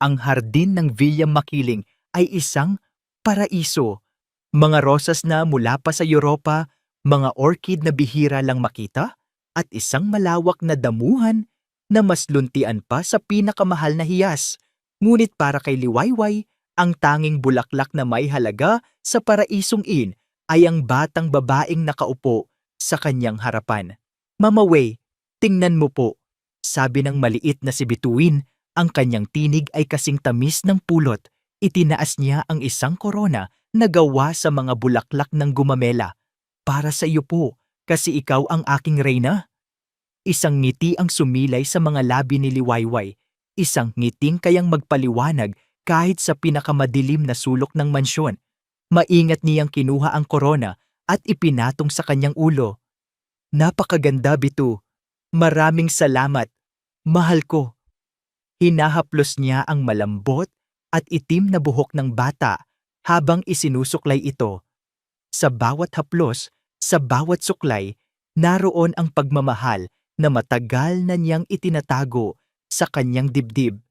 Ang hardin ng Villa Makiling ay isang paraiso. Mga rosas na mula pa sa Europa, mga orchid na bihira lang makita, at isang malawak na damuhan na mas luntian pa sa pinakamahal na hiyas. Ngunit para kay Liwayway, ang tanging bulaklak na may halaga sa paraisong iyon ay ang batang babaeng nakaupo sa kanyang harapan. "Mama Way, tingnan mo po," sabi ng maliit na si Bituin. Ang kanyang tinig ay kasing tamis ng pulot. Itinaas niya ang isang korona na gawa sa mga bulaklak ng gumamela. "Para sa iyo po, kasi ikaw ang aking reyna." Isang ngiti ang sumilay sa mga labi ni Liwayway. Isang ngiting kayang magpaliwanag kahit sa pinakamadilim na sulok ng mansyon. Maingat niyang kinuha ang korona at ipinatong sa kanyang ulo. "Napakaganda, Bitu. Maraming salamat. Mahal ko." Hinahaplos niya ang malambot at itim na buhok ng bata habang isinusuklay ito. Sa bawat haplos, sa bawat suklay, naroon ang pagmamahal na matagal na niyang itinatago sa kanyang dibdib.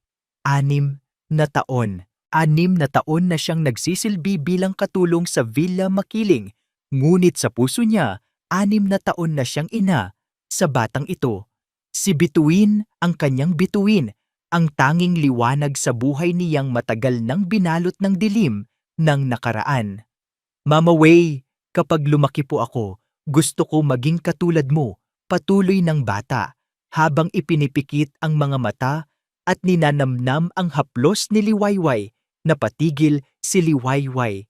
6 na taon. 6 na taon na siyang nagsisilbi bilang katulong sa Villa Makiling. Ngunit sa puso niya, 6 na taon na siyang ina sa batang ito. Si Bituin, ang kanyang bituin, ang tanging liwanag sa buhay niyang matagal nang binalot ng dilim ng nakaraan. "Mama Way, kapag lumaki po ako, gusto ko maging katulad mo," patuloy ng bata, habang ipinipikit ang mga mata at ninanamnam ang haplos ni Liwayway. Napatigil si Liwayway.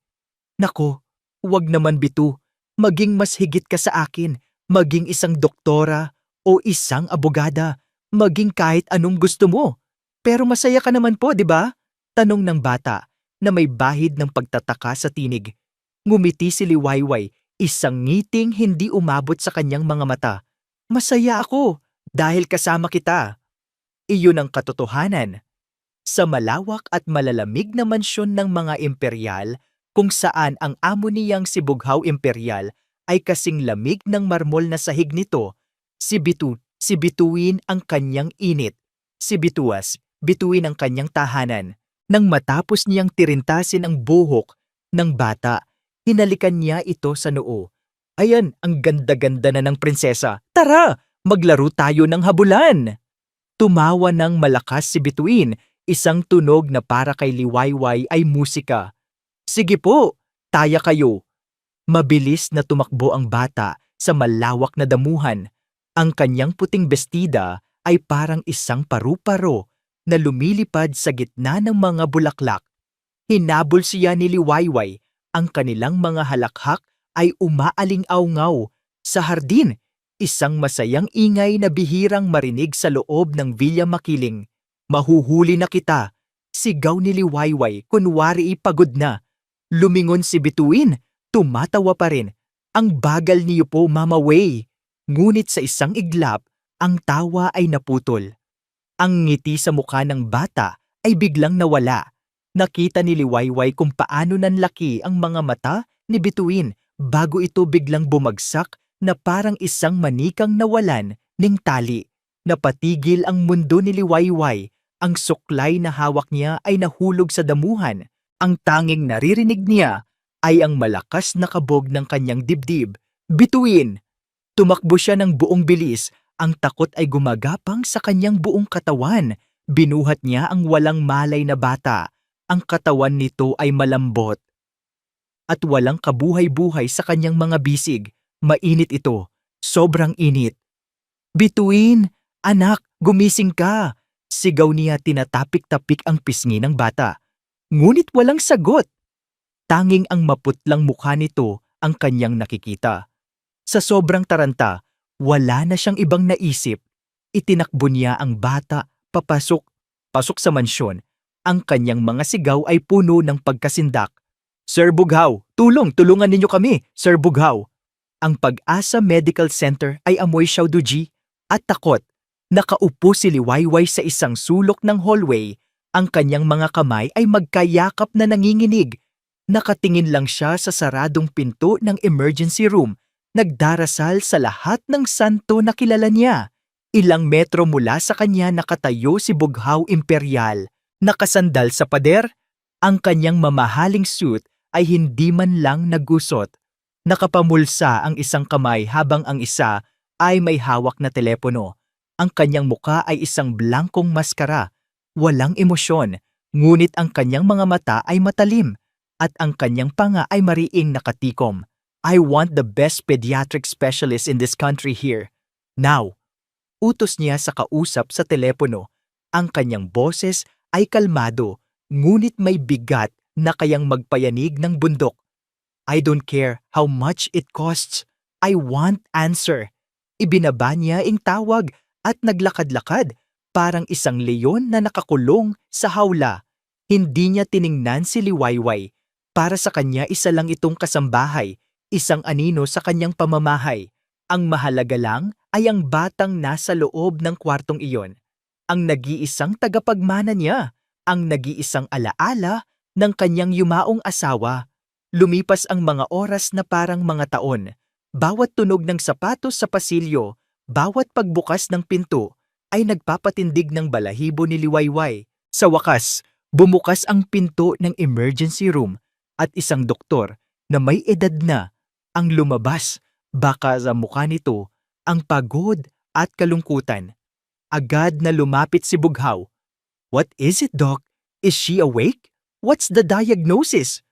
"Nako, wag naman, Bitu. Maging mas higit ka sa akin. Maging isang doktora o isang abogada. Maging kahit anong gusto mo. Pero masaya ka naman po, di ba?" tanong ng bata na may bahid ng pagtataka sa tinig. Ngumiti si Liwayway, isang ngiting hindi umabot sa kanyang mga mata. "Masaya ako dahil kasama kita." Iyon ang katotohanan. Sa malawak at malalamig na mansyon ng mga imperyal, kung saan ang amo niyang si Bughaw Imperial ay kasing lamig ng marmol na sahig nito, si Bituin ang kanyang init. Si Bituin ang kanyang tahanan. Nang matapos niyang tirintasin ang buhok ng bata, hinalikan niya ito sa noo. "Ayan, ang ganda-ganda na ng prinsesa. Tara, maglaro tayo ng habulan." Tumawa ng malakas si Bituin, isang tunog na para kay Liwayway ay musika. "Sige po, taya kayo." Mabilis na tumakbo ang bata sa malawak na damuhan. Ang kanyang puting bestida ay parang isang paru-paro na lumilipad sa gitna ng mga bulaklak. Hinabol siya ni Liwayway. Ang kanilang mga halakhak ay umaaling-awngaw sa hardin. Isang masayang ingay na bihirang marinig sa loob ng Villa Makiling. "Mahuhuli na kita," sigaw ni Liwayway, kunwari pagod na. Lumingon si Bituin, tumatawa pa rin. "Ang bagal niyo po, Mama Way." Ngunit sa isang iglap, ang tawa ay naputol. Ang ngiti sa mukha ng bata ay biglang nawala. Nakita ni Liwayway kung paano nanlaki ang mga mata ni Bituin bago ito biglang bumagsak na parang isang manikang nawalan ng tali. Napatigil ang mundo ni Liwayway. Ang suklay na hawak niya ay nahulog sa damuhan. Ang tanging naririnig niya ay ang malakas na kabog ng kanyang dibdib. "Bituin!" Tumakbo siya ng buong bilis. Ang takot ay gumagapang sa kanyang buong katawan. Binuhat niya ang walang malay na bata. Ang katawan nito ay malambot at walang kabuhay-buhay sa kanyang mga bisig. Mainit ito. Sobrang init. "Bituin! Anak, gumising ka!" Sigaw niya, tinatapik-tapik ang pisngi ng bata. Ngunit walang sagot. Tanging ang maputlang mukha nito ang kanyang nakikita. Sa sobrang taranta, wala na siyang ibang naisip. Itinakbo niya ang bata papasok sa mansyon. Ang kanyang mga sigaw ay puno ng pagkasindak. "Sir Bughaw, tulungan ninyo kami, Sir Bughaw." Ang Pag-asa Medical Center ay amoy siawduji at takot. Nakaupo si Liwayway sa isang sulok ng hallway. Ang kanyang mga kamay ay magkayakap na nanginginig. Nakatingin lang siya sa saradong pinto ng emergency room. Nagdarasal sa lahat ng santo na kilala niya. Ilang metro mula sa kanya nakatayo si Bughaw Imperial. Nakasandal sa pader, ang kanyang mamahaling suit ay hindi man lang nagusot. Nakapamulsa ang isang kamay habang ang isa ay may hawak na telepono. Ang kanyang muka ay isang blankong maskara. Walang emosyon, ngunit ang kanyang mga mata ay matalim at ang kanyang panga ay mariing nakatikom. I want the best pediatric specialist in this country here. Now, utos niya sa kausap sa telepono. Ang kanyang boses ay kalmado, ngunit may bigat na kayang magpayanig ng bundok. I don't care how much it costs. I want answer. Ibinaba niya ang tawag at naglakad-lakad, parang isang leyon na nakakulong sa hawla. Hindi niya tiningnan si Liwayway. Para sa kanya isa lang itong kasambahay, isang anino sa kanyang pamamahay. Ang mahalaga lang ay ang batang nasa loob ng kwartong iyon. Ang nag-iisang tagapagmana niya, ang nag-iisang alaala ng kanyang yumaong asawa. Lumipas ang mga oras na parang mga taon. Bawat tunog ng sapatos sa pasilyo, bawat pagbukas ng pinto, ay nagpapatindig ng balahibo ni Liwayway. Sa wakas, bumukas ang pinto ng emergency room at isang doktor na may edad na ang lumabas. Baka sa mukha nito ang pagod at kalungkutan. Agad na lumapit si Bughaw. "What is it, Doc? Is she awake? What's the diagnosis?"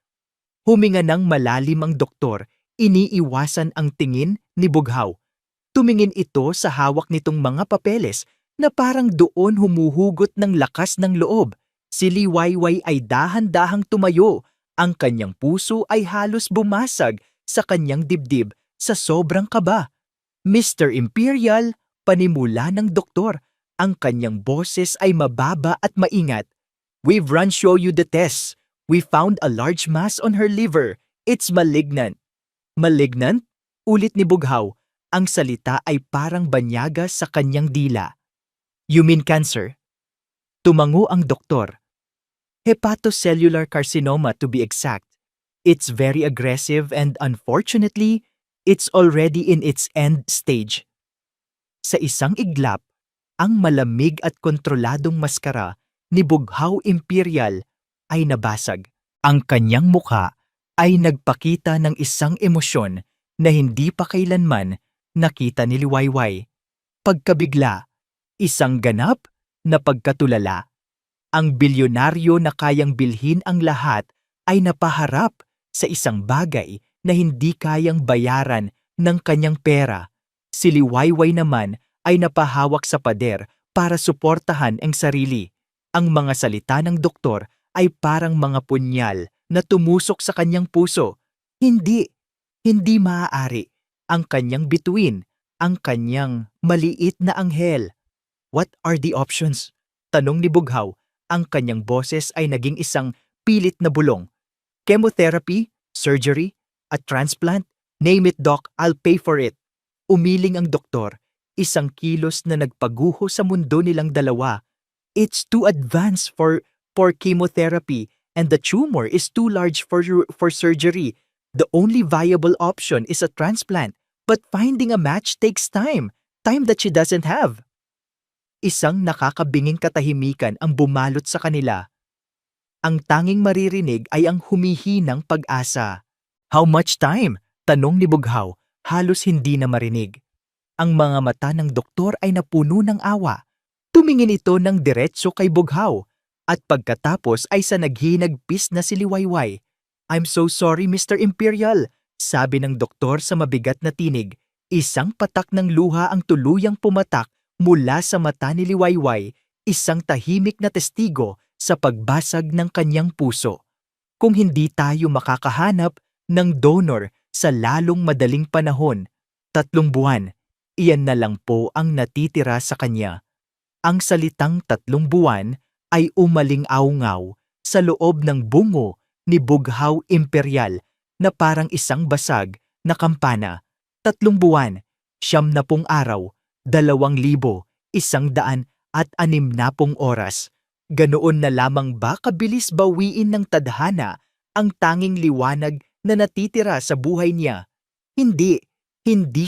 Huminga ng malalim ang doktor, iniiwasan ang tingin ni Bughaw. Tumingin ito sa hawak nitong mga papeles na parang doon humuhugot ng lakas ng loob. Si Liwayway ay dahan-dahang tumayo. Ang kanyang puso ay halos bumasag sa kanyang dibdib sa sobrang kaba. "Mr. Imperial," panimula ng doktor. Ang kanyang boses ay mababa at maingat. "We've run show you the tests. We found a large mass on her liver. It's malignant." "Malignant?" Ulit ni Bughaw. Ang salita ay parang banyaga sa kanyang dila. "You mean cancer?" Tumango ang doktor. "Hepatocellular carcinoma to be exact. It's very aggressive and unfortunately, it's already in its end stage." Sa isang iglap, ang malamig at kontroladong maskara ni Bughaw Imperial ay nabasag. Ang kanyang mukha ay nagpakita ng isang emosyon na hindi pa kailanman nakita ni Liwayway. Pagkabigla, isang ganap na pagkatulala. Ang bilyonaryo na kayang bilhin ang lahat ay napaharap sa isang bagay na hindi kayang bayaran ng kanyang pera. Si Liwayway naman ay napahawak sa pader para suportahan ang sarili. Ang mga salita ng doktor ay parang mga punyal na tumusok sa kanyang puso. Hindi maaari. Ang kanyang bituin, ang kanyang maliit na anghel. "What are the options?" Tanong ni Bughaw. Ang kanyang boses ay naging isang pilit na bulong. "Chemotherapy, surgery, a transplant, name it, doc, I'll pay for it." Umiling ang doktor, isang kilos na nagpaguho sa mundo nilang dalawa. "It's too advanced for chemotherapy and the tumor is too large for surgery. The only viable option is a transplant, but finding a match takes time that she doesn't have." Isang nakakabinging katahimikan ang bumalot sa kanila. Ang tanging maririnig ay ang humihinang pag-asa. "How much time?" Tanong ni Bughaw, halos hindi na marinig. Ang mga mata ng doktor ay napuno ng awa. Tumingin ito ng diretso kay Bughaw at pagkatapos ay sa naghinagpis na si Liwayway. "I'm so sorry, Mr. Imperial," sabi ng doktor sa mabigat na tinig. Isang patak ng luha ang tuluyang pumatak mula sa mata ni Liwayway, isang tahimik na testigo sa pagbasag ng kanyang puso. Kung hindi tayo makakahanap ng donor sa lalong madaling panahon, 3 buwan, iyan na lang po ang natitira sa kanya. Ang salitang 3 buwan ay umaling-aungaw sa loob ng bungo ni Bughaw Imperial na parang isang basag na kampana. 3 buwan, 90 araw, 2,160 oras. Ganoon na lamang ba kabilis bawiin ng tadhana ang tanging liwanag na natitira sa buhay niya? Hindi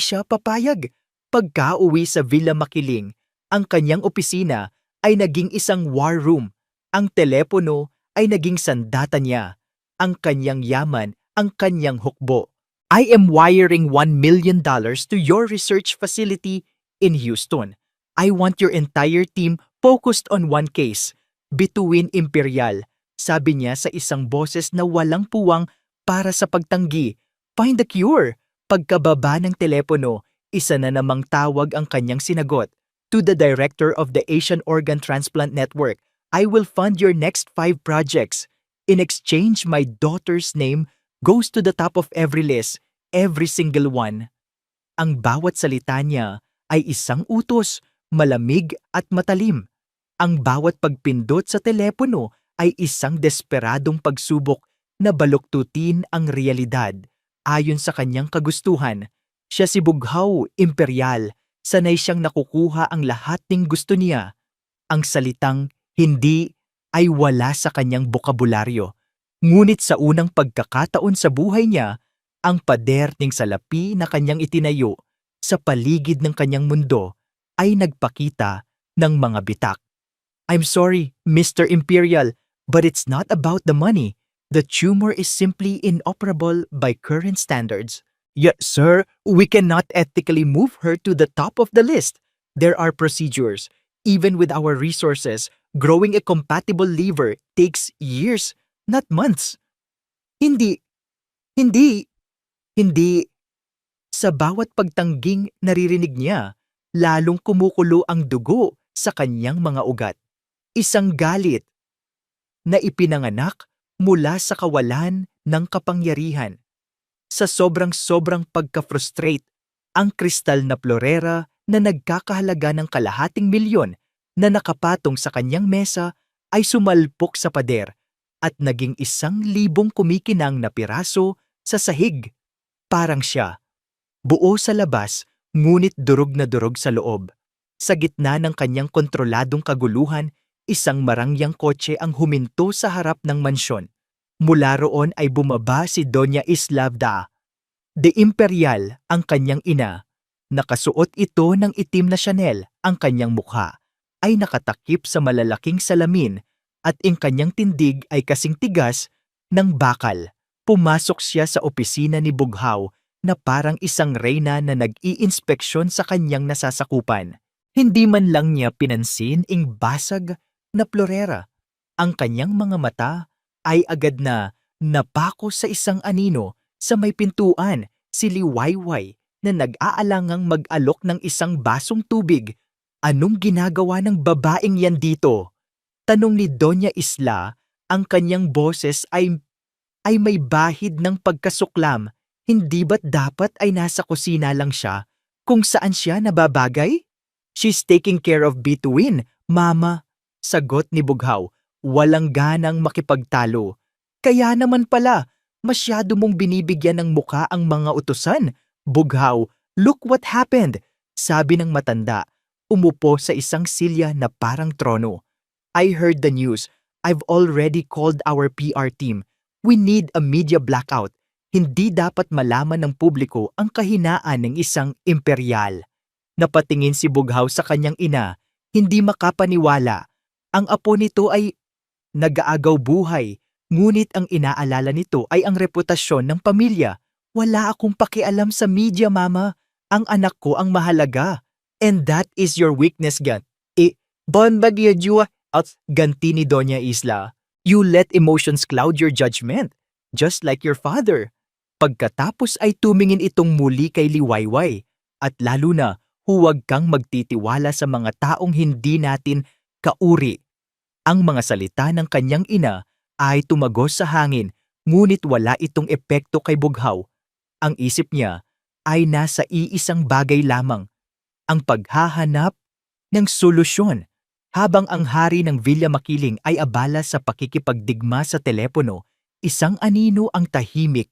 siya papayag. Pagka-uwi sa Villa Makiling, ang kanyang opisina ay naging isang war room. Ang telepono ay naging sandata niya, ang kanyang yaman, ang kanyang hukbo. I am wiring $1 million to your research facility in Houston. I want your entire team focused on one case, Bituin Imperial, sabi niya sa isang boses na walang puwang para sa pagtanggi. Find the cure. Pagkababa ng telepono, isa na namang tawag ang kanyang sinagot. To the director of the Asian Organ Transplant Network, I will fund your next 5 projects. In exchange, my daughter's name goes to the top of every list, every single one. Ang bawat salita niya ay isang utos, malamig at matalim. Ang bawat pagpindot sa telepono ay isang desperadong pagsubok na baluktutin ang realidad. Ayon sa kanyang kagustuhan, siya si Bughaw Imperial, sanay siyang nakukuha ang lahat ng gusto niya. Ang salitang hindi ay wala sa kanyang bokabularyo. Ngunit sa unang pagkakataon sa buhay niya, ang pader ng salapi na kanyang itinayo sa paligid ng kanyang mundo ay nagpakita ng mga bitak. I'm sorry, Mr. Imperial, but it's not about the money. The tumor is simply inoperable by current standards. Yes, sir, we cannot ethically move her to the top of the list. There are procedures. Even with our resources, growing a compatible liver takes years, not months. Hindi, hindi, hindi. Sa bawat pagtangging naririnig niya, lalong kumukulo ang dugo sa kanyang mga ugat. Isang galit na ipinanganak mula sa kawalan ng kapangyarihan. Sa sobrang-sobrang pagka-frustrate, ang kristal na florera na nagkakahalaga ng $250,000 na nakapatong sa kanyang mesa ay sumalpok sa pader at naging 1,000 kumikinang na piraso sa sahig. Parang siya, buo sa labas ngunit durog na durog sa loob. Sa gitna ng kanyang kontroladong kaguluhan, isang marangyang kotse ang huminto sa harap ng mansyon. Mula roon ay bumaba si Doña Islavda. De Imperial ang kanyang ina. Nakasuot ito ng itim na Chanel, ang kanyang mukha ay nakatakip sa malalaking salamin at ang kanyang tindig ay kasing tigas ng bakal. Pumasok siya sa opisina ni Bughaw na parang isang reyna na nag-iinspeksyon sa kanyang nasasakupan. Hindi man lang niya pinansin ang basag na florera. Ang kanyang mga mata ay agad na napako sa isang anino sa may pintuan, si Liwayway na nag-aalangang mag-alok ng isang basong tubig. Anong ginagawa ng babaeng yan dito? Tanong ni Doña Isla, ang kanyang boses ay may bahid ng pagkasuklam. Hindi ba't dapat ay nasa kusina lang siya kung saan siya nababagay? She's taking care of Bituin, Mama. Sagot ni Bughaw, walang ganang makipagtalo. Kaya naman pala, masyado mong binibigyan ng muka ang mga utusan. Bughaw, look what happened, sabi ng matanda. Umupo sa isang silya na parang trono. I heard the news. I've already called our PR team. We need a media blackout. Hindi dapat malaman ng publiko ang kahinaan ng isang imperial. Napatingin si Bughaw sa kanyang ina, hindi makapaniwala. Ang apo nito ay nag-aagaw buhay, ngunit ang inaalala nito ay ang reputasyon ng pamilya. Wala akong pakialam sa media, Mama. Ang anak ko ang mahalaga. And that is your weakness, Gan. Bon bagyo jua at ganti ni Doña Isla. You let emotions cloud your judgment, just like your father. Pagkatapos ay tumingin itong muli kay Liwayway, at lalo na huwag kang magtitiwala sa mga taong hindi natin kauri. Ang mga salita ng kanyang ina ay tumagos sa hangin, ngunit wala itong epekto kay Bughaw. Ang isip niya ay nasa iisang bagay lamang, ang paghahanap ng solusyon. Habang ang hari ng Villa Makiling ay abala sa pakikipagdigma sa telepono, isang anino ang tahimik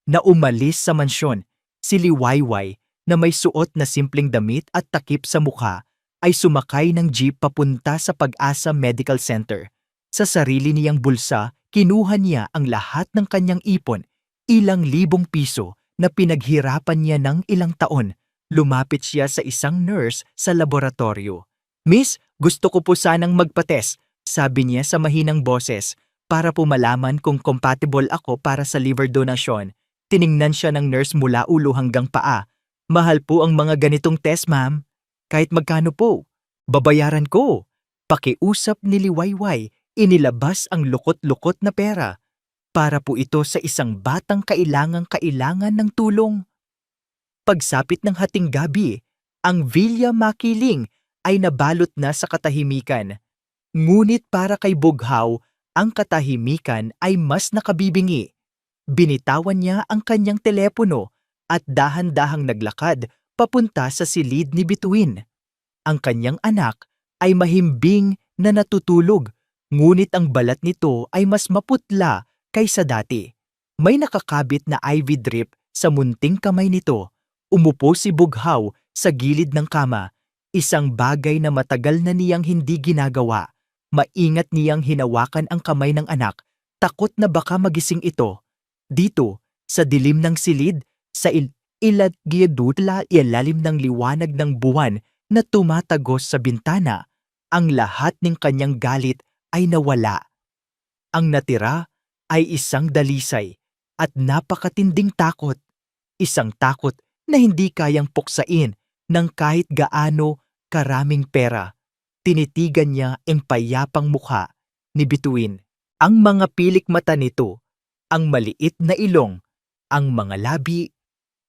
na umalis sa mansyon. Si Liwayway na may suot na simpleng damit at takip sa mukha ay sumakay ng jeep papunta sa Pag-asa Medical Center. Sa sarili niyang bulsa, kinuha niya ang lahat ng kanyang ipon, ilang libong piso na pinaghirapan niya ng ilang taon. Lumapit siya sa isang nurse sa laboratorio. Miss, gusto ko po sanang magpates, sabi niya sa mahinang boses, para po malaman kung compatible ako para sa liver donation. Tiningnan siya ng nurse mula ulo hanggang paa. Mahal po ang mga ganitong test, ma'am. Kahit magkano po. Babayaran ko. Pakiusap ni Liwayway, inilabas ang lukot-lukot na pera. Para po ito sa isang batang kailangang-kailangan ng tulong. Pagsapit ng hating gabi, ang Villa Makiling ay nabalot na sa katahimikan. Ngunit para kay Bughaw, ang katahimikan ay mas nakabibingi. Binitawan niya ang kanyang telepono at dahan-dahang naglakad papunta sa silid ni Bituin. Ang kanyang anak ay mahimbing na natutulog, ngunit ang balat nito ay mas maputla kaysa dati. May nakakabit na IV drip sa munting kamay nito. Umupo si Bughaw sa gilid ng kama, isang bagay na matagal na niyang hindi ginagawa. Maingat niyang hinawakan ang kamay ng anak, takot na baka magising ito. Dito, sa dilim ng silid, sa ilalim ng liwanag ng buwan na tumatagos sa bintana, ang lahat ng kanyang galit ay nawala. Ang natira ay isang dalisay at napakatinding takot. Isang takot na hindi kayang puksain ng kahit gaano karaming pera. Tinitigan niya ang payapang mukha ni Bituin. Ang mga pilik mata nito, ang maliit na ilong, ang mga labi,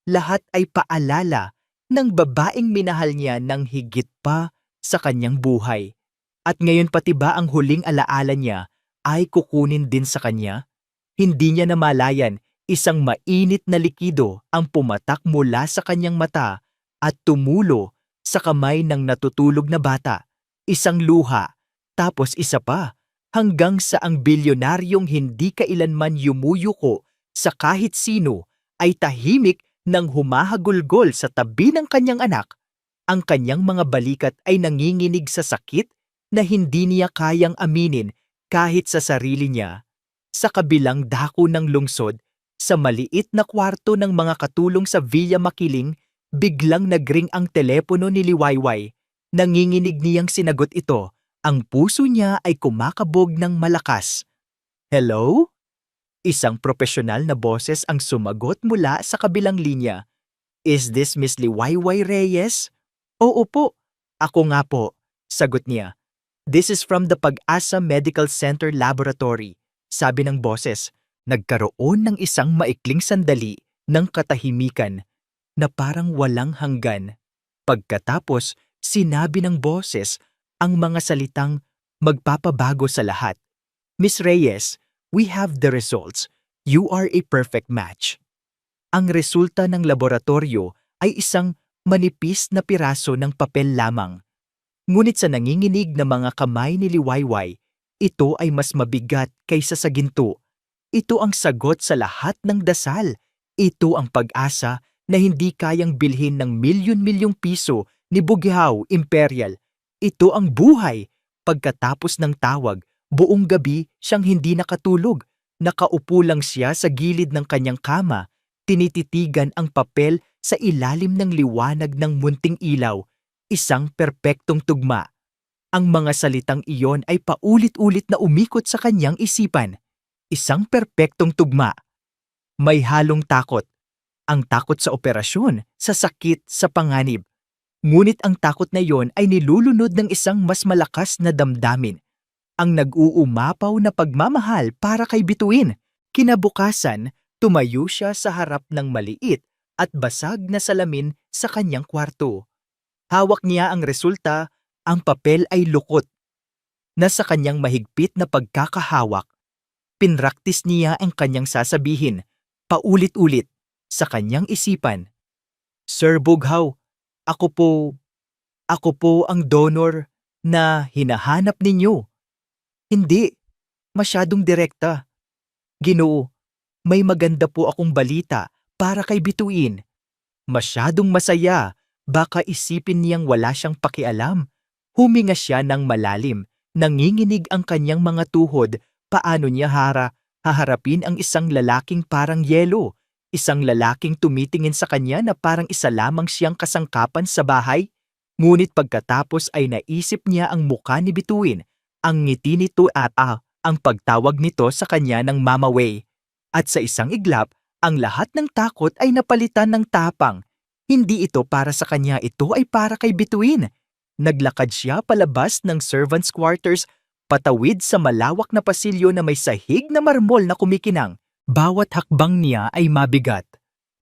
lahat ay paalala ng babaeng minahal niya ng higit pa sa kanyang buhay. At ngayon pati ba ang huling alaala niya ay kukunin din sa kanya? Hindi niya namalayan, isang mainit na likido ang pumatak mula sa kanyang mata at tumulo sa kamay ng natutulog na bata. Isang luha, tapos isa pa, hanggang sa ang bilyonaryong hindi kailanman yumuyuko sa kahit sino ay tahimik nang humahagulgol sa tabi ng kanyang anak. Ang kanyang mga balikat ay nanginginig sa sakit na hindi niya kayang aminin kahit sa sarili niya. Sa kabilang dako ng lungsod, sa maliit na kwarto ng mga katulong sa Villa Makiling, biglang nagring ang telepono ni Liwayway. Nanginginig niyang sinagot ito. Ang puso niya ay kumakabog ng malakas. Hello? Isang profesional na boses ang sumagot mula sa kabilang linya. Is this Miss Liwayway Reyes? Oo po. Ako nga po, sagot niya. This is from the Pag-asa Medical Center Laboratory, sabi ng boses. Nagkaroon ng isang maikling sandali ng katahimikan na parang walang hanggan. Pagkatapos, sinabi ng boses ang mga salitang magpapabago sa lahat. Miss Reyes, we have the results. You are a perfect match. Ang resulta ng laboratorio ay isang manipis na piraso ng papel lamang. Ngunit sa nanginginig na mga kamay ni Liwayway, ito ay mas mabigat kaysa sa ginto. Ito ang sagot sa lahat ng dasal. Ito ang pag-asa na hindi kayang bilhin ng milyon-milyong piso ni Bughaw Imperial. Ito ang buhay. Pagkatapos ng tawag, buong gabi siyang hindi nakatulog. Nakaupo lang siya sa gilid ng kanyang kama, tinititigan ang papel sa ilalim ng liwanag ng munting ilaw. Isang perpektong tugma. Ang mga salitang iyon ay paulit-ulit na umikot sa kanyang isipan. Isang perpektong tugma. May halong takot. Ang takot sa operasyon, sa sakit, sa panganib. Ngunit ang takot na iyon ay nilulunod ng isang mas malakas na damdamin. Ang nag-uumapaw na pagmamahal para kay Bituin. Kinabukasan, tumayo siya sa harap ng maliit at basag na salamin sa kanyang kwarto. Hawak niya ang resulta, ang papel ay lukot. Nasa kanyang mahigpit na pagkakahawak, pinraktis niya ang kanyang sasabihin, paulit-ulit, sa kanyang isipan. Sir Bughaw, ako po ang donor na hinahanap ninyo. Hindi, masyadong direkta. Ginoo, may maganda po akong balita para kay Bituin. Masyadong masaya, baka isipin niyang wala siyang pakialam. Huminga siya ng malalim, nanginginig ang kanyang mga tuhod, paano niya haharapin ang isang lalaking parang yelo, isang lalaking tumitingin sa kanya na parang isa lamang siyang kasangkapan sa bahay. Ngunit pagkatapos ay naisip niya ang muka ni Bituin Ang ngiti nito at ang pagtawag nito sa kanya ng Mama Wei. At sa isang iglap, ang lahat ng takot ay napalitan ng tapang. Hindi ito para sa kanya, ito ay para kay Bituin. Naglakad siya palabas ng servants' quarters, patawid sa malawak na pasilyo na may sahig na marmol na kumikinang. Bawat hakbang niya ay mabigat.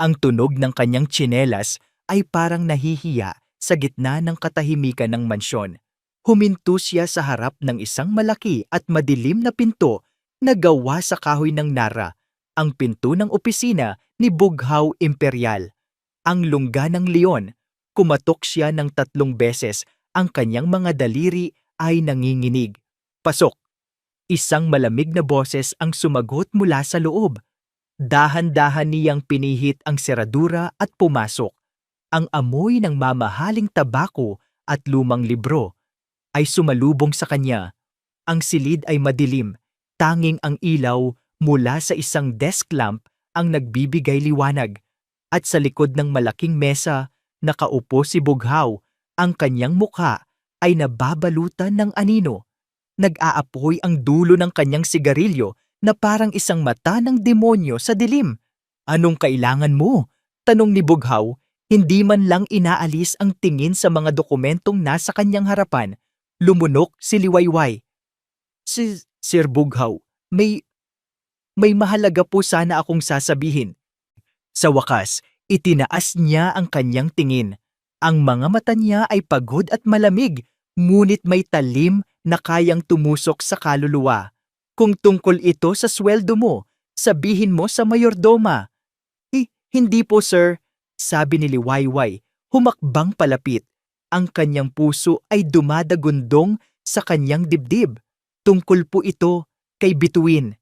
Ang tunog ng kanyang tsinelas ay parang nahihiya sa gitna ng katahimikan ng mansyon. Huminto siya sa harap ng isang malaki at madilim na pinto na gawa sa kahoy ng Nara, ang pinto ng opisina ni Bughaw Imperial. Ang lungga ng leon, kumatok siya ng 3 beses, ang kanyang mga daliri ay nanginginig. Pasok! Isang malamig na boses ang sumagot mula sa loob. Dahan-dahan niyang pinihit ang seradura at pumasok. Ang amoy ng mamahaling tabako at lumang libro ay sumalubong sa kanya. Ang silid ay madilim, tanging ang ilaw mula sa isang desk lamp ang nagbibigay liwanag. At sa likod ng malaking mesa, nakaupo si Bughaw. Ang kanyang mukha ay nababalutan ng anino. Nag-aapoy ang dulo ng kanyang sigarilyo na parang isang mata ng demonyo sa dilim. Anong kailangan mo? Tanong ni Bughaw, hindi man lang inaalis ang tingin sa mga dokumentong nasa kanyang harapan. Lumunok si Liwayway. Sir Bughaw, may mahalaga po sana akong sasabihin. Sa wakas, itinaas niya ang kanyang tingin. Ang mga mata niya ay pagod at malamig, ngunit may talim na kayang tumusok sa kaluluwa. Kung tungkol ito sa sweldo mo, sabihin mo sa mayordoma. Hindi po sir, sabi ni Liwayway, humakbang palapit. Ang kanyang puso ay dumadagundong sa kanyang dibdib. Tungkol po ito kay Bituin.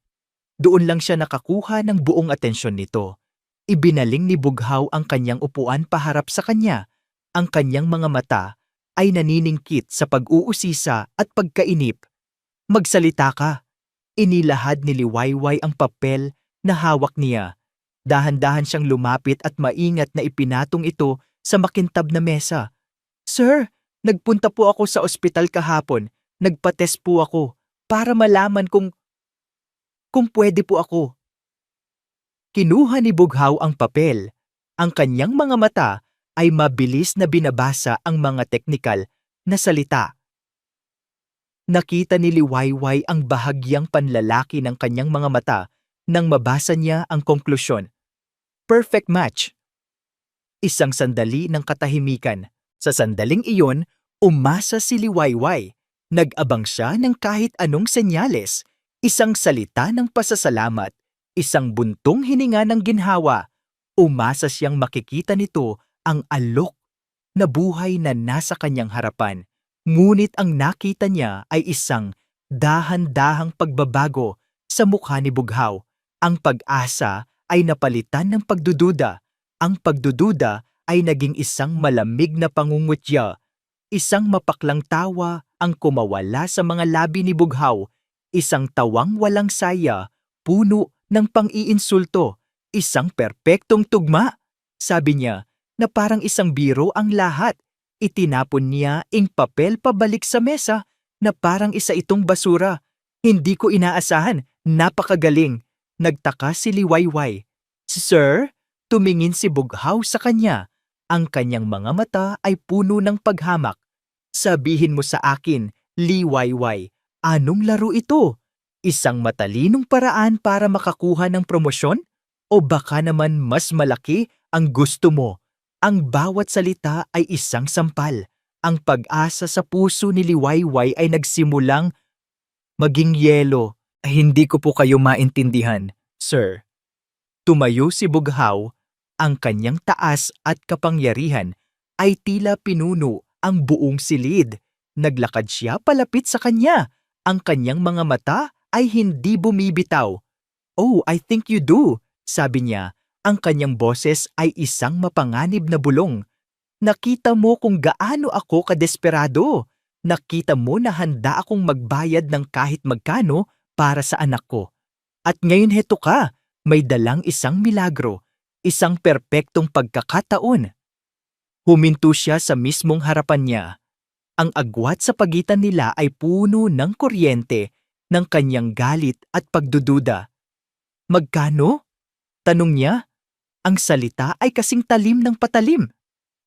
Doon lang siya nakakuha ng buong atensyon nito. Ibinaling ni Bughaw ang kanyang upuan paharap sa kanya. Ang kanyang mga mata ay naniningkit sa pag-uusisa at pagkainip. Magsalita ka. Inilahad ni Liwayway ang papel na hawak niya. Dahan-dahan siyang lumapit at maingat na ipinatong ito sa makintab na mesa. Sir, nagpunta po ako sa ospital kahapon. Nagpa-test po ako para malaman kung pwede po ako. Kinuha ni Bughaw ang papel. Ang kanyang mga mata ay mabilis na binabasa ang mga teknikal na salita. Nakita ni Liwayway ang bahagyang panlalaki ng kanyang mga mata nang mabasa niya ang konklusyon. Perfect match. Isang sandali ng katahimikan. Sa sandaling iyon, umasa si Liwayway. Nag-abang siya ng kahit anong senyales. Isang salita ng pasasalamat. Isang buntong hininga ng ginhawa. Umasa siyang makikita nito ang alok na buhay na nasa kanyang harapan. Ngunit ang nakita niya ay isang dahan-dahang pagbabago sa mukha ni Bughaw. Ang pag-asa ay napalitan ng pagdududa. Ang pagdududa ay naging isang malamig na pangungutya. Isang mapaklang tawa ang kumawala sa mga labi ni Bughaw. Isang tawang walang saya, puno ng pang-iinsulto. Isang perpektong tugma, sabi niya, na parang isang biro ang lahat. Itinapon niya ang papel pabalik sa mesa na parang isa itong basura. Hindi ko inaasahan, napakagaling. Nagtaka si Liwayway. Sir, tumingin si Bughaw sa kanya. Ang kanyang mga mata ay puno ng paghamak. Sabihin mo sa akin, Liwayway, anong laro ito? Isang matalinong paraan para makakuha ng promosyon? O baka naman mas malaki ang gusto mo? Ang bawat salita ay isang sampal. Ang pag-asa sa puso ni Liwayway ay nagsimulang maging yelo. Hindi ko po kayo maintindihan, sir. Tumayo si Bughaw. Ang kanyang taas at kapangyarihan ay tila pinuno ang buong silid. Naglakad siya palapit sa kanya. Ang kanyang mga mata ay hindi bumibitaw. Oh, I think you do, sabi niya. Ang kanyang boses ay isang mapanganib na bulong. Nakita mo kung gaano ako kadesperado. Nakita mo na handa akong magbayad ng kahit magkano para sa anak ko. At ngayon heto ka, may dalang isang milagro, isang perpektong pagkakataon. Huminto siya sa mismong harapan niya. Ang agwat sa pagitan nila ay puno ng kuryente ng kanyang galit at pagdududa. Magkano? Tanong niya. Ang salita ay kasing talim ng patalim.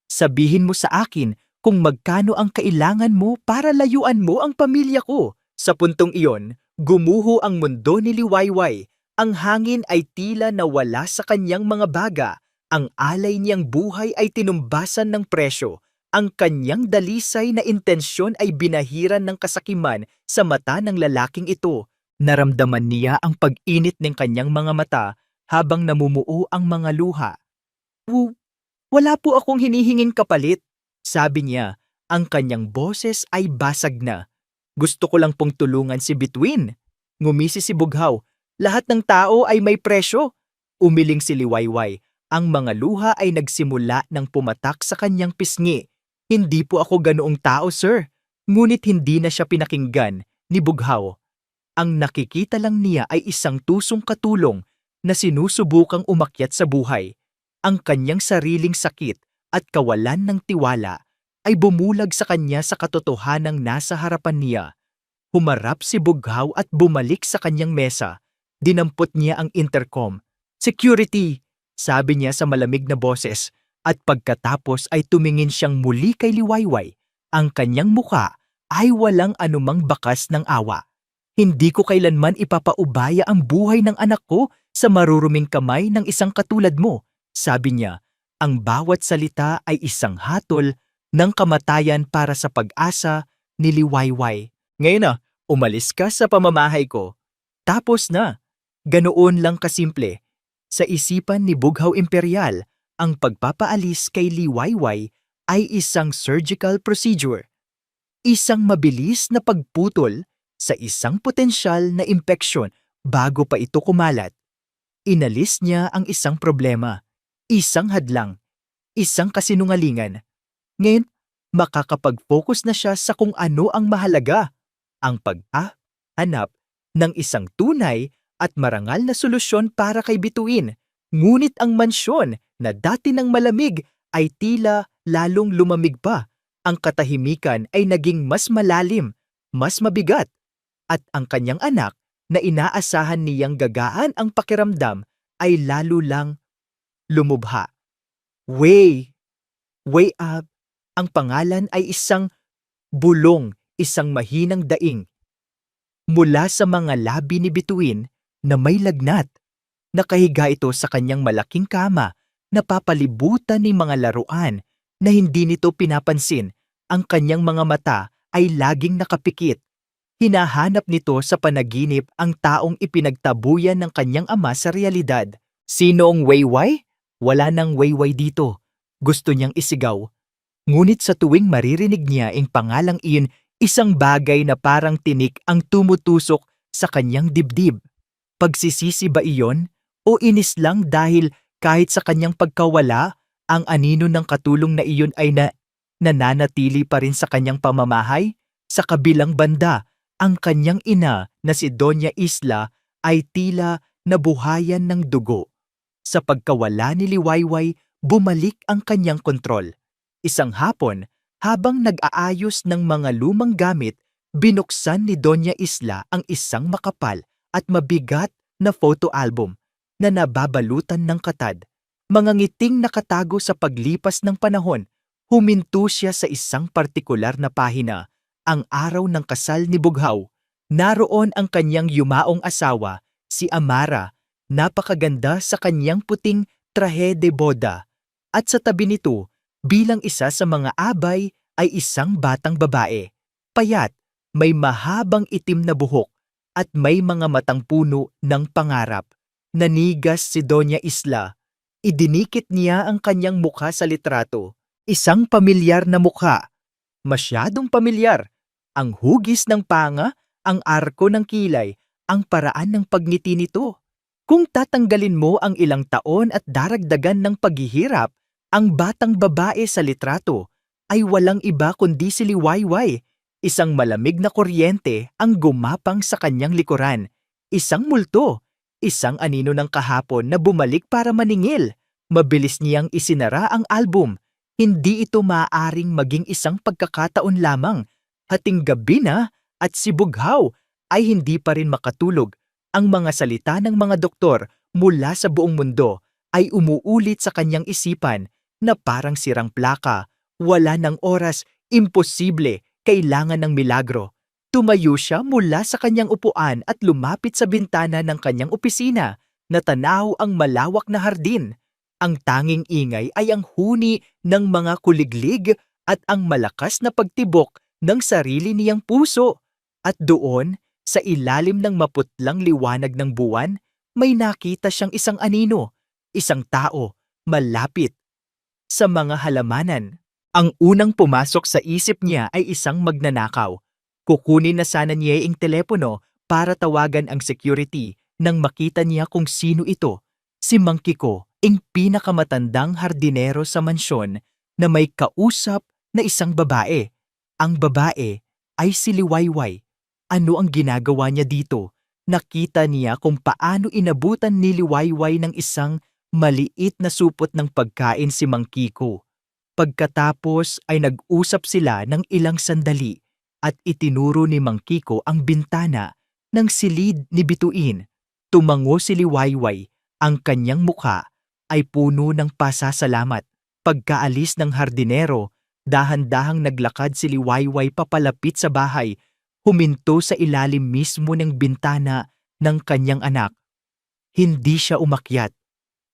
Sabihin mo sa akin kung magkano ang kailangan mo para layuan mo ang pamilya ko. Sa puntong iyon, gumuho ang mundo ni Liwayway. Ang hangin ay tila nawala sa kanyang mga baga. Ang alay niyang buhay ay tinumbasan ng presyo. Ang kanyang dalisay na intensyon ay binahiran ng kasakiman sa mata ng lalaking ito. Naramdaman niya ang pag-init ng kanyang mga mata habang namumuo ang mga luha. Wala po akong hinihinging kapalit, sabi niya. Ang kanyang boses ay basag na. Gusto ko lang pong tulungan si Bituin. Ngumisi si Bughaw. Lahat ng tao ay may presyo. Umiling si Liwayway. Ang mga luha ay nagsimula ng pumatak sa kanyang pisngi. Hindi po ako ganoong tao, sir. Ngunit hindi na siya pinakinggan ni Bughaw. Ang nakikita lang niya ay isang tusong katulong na sinusubukang umakyat sa buhay. Ang kanyang sariling sakit at kawalan ng tiwala ay bumulag sa kanya sa katotohanang nasa harapan niya. Humarap si Bughaw at bumalik sa kanyang mesa. Dinampot niya ang intercom. "Security!" sabi niya sa malamig na boses, at pagkatapos ay tumingin siyang muli kay Liwayway. Ang kanyang muka ay walang anumang bakas ng awa. "Hindi ko kailanman ipapaubaya ang buhay ng anak ko sa maruruming kamay ng isang katulad mo," sabi niya. Ang bawat salita ay isang hatol ng kamatayan para sa pag-asa ni Liwayway. "Ngayon na, umalis ka sa pamamahay ko. Tapos na." Ganoon lang kasimple. Sa isipan ni Bughaw Imperial, ang pagpapaalis kay Liwayway ay isang surgical procedure. Isang mabilis na pagputol sa isang potensyal na impeksyon bago pa ito kumalat. Inalis niya ang isang problema, isang hadlang, isang kasinungalingan. Ngayon, makakapag-focus na siya sa kung ano ang mahalaga, ang paghahanap ng isang tunay at marangal na solusyon para kay Bituin. Ngunit ang mansyon na dati nang malamig ay tila lalong lumamig pa. Ang katahimikan ay naging mas malalim, mas mabigat, at ang kanyang anak na inaasahan niyang gagaan ang pakiramdam ay lalo lang lumubha. Way up. Ang pangalan ay isang bulong, isang mahinang daing mula sa mga labi ni Bituin na may lagnat. Nakahiga ito sa kanyang malaking kama, napapalibutan ng mga laruan na hindi nito pinapansin. Ang kanyang mga mata ay laging nakapikit. Hinahanap nito sa panaginip ang taong ipinagtabuyan ng kanyang ama sa realidad. Sino ang Wayway? Wala nang Wayway dito. Gusto niyang isigaw. Ngunit sa tuwing maririnig niya ang pangalang iyon, isang bagay na parang tinik ang tumutusok sa kanyang dibdib. Pagsisisi ba iyon? O inis lang dahil kahit sa kanyang pagkawala, ang anino ng katulong na iyon ay nananatili pa rin sa kanyang pamamahay? Sa kabilang banda, ang kanyang ina na si Doña Isla ay tila nabuhayan ng dugo. Sa pagkawala ni Liwayway, bumalik ang kanyang kontrol. Isang hapon, habang nag-aayos ng mga lumang gamit, binuksan ni Doña Isla ang isang makapal at mabigat na photo album na nababalutan ng katad. Mga ngiting nakatago sa paglipas ng panahon. Huminto siya sa isang partikular na pahina, ang araw ng kasal ni Bughaw. Naroon ang kanyang yumaong asawa, si Amara, napakaganda sa kanyang puting trahe de boda. At sa tabi nito, bilang isa sa mga abay, ay isang batang babae. Payat, may mahabang itim na buhok, at may mga matang puno ng pangarap. Nanigas si Doña Isla. Idinikit niya ang kanyang mukha sa litrato. Isang pamilyar na mukha. Masyadong pamilyar. Ang hugis ng panga, ang arko ng kilay, ang paraan ng pagngiti nito. Kung tatanggalin mo ang ilang taon at daragdagan ng paghihirap, ang batang babae sa litrato ay walang iba kundi si Liwayway. Isang malamig na kuryente ang gumapang sa kanyang likuran. Isang multo, isang anino ng kahapon na bumalik para maningil. Mabilis niyang isinara ang album. Hindi ito maaaring maging isang pagkakataon lamang. Hating gabi na at si Bughaw ay hindi pa rin makatulog. Ang mga salita ng mga doktor mula sa buong mundo ay umuulit sa kanyang isipan na parang sirang plaka. Wala ng oras, imposible, kailangan ng milagro. Tumayo siya mula sa kanyang upuan at lumapit sa bintana ng kanyang opisina. Natanaw ang malawak na hardin. Ang tanging ingay ay ang huni ng mga kuliglig at ang malakas na pagtibok ng sarili niyang puso. At doon, sa ilalim ng maputlang liwanag ng buwan, may nakita siyang isang anino, isang tao, malapit. Sa mga halamanan, ang unang pumasok sa isip niya ay isang magnanakaw. Kukunin na sana niya ang telepono para tawagan ang security nang makita niya kung sino ito. Si Mang Kiko, ang pinakamatandang hardinero sa mansyon na may kausap na isang babae. Ang babae ay si Liwayway. Ano ang ginagawa niya dito? Nakita niya kung paano inabutan ni Liwayway ng isang maliit na supot ng pagkain si Mang Kiko. Pagkatapos ay nag-usap sila ng ilang sandali at itinuro ni Mang Kiko ang bintana ng silid ni Bituin. Tumango si Liwayway, ang kanyang mukha ay puno ng pasasalamat. Pagkaalis ng hardinero, dahan-dahang naglakad si Liwayway papalapit sa bahay, huminto sa ilalim mismo ng bintana ng kanyang anak. Hindi siya umakyat.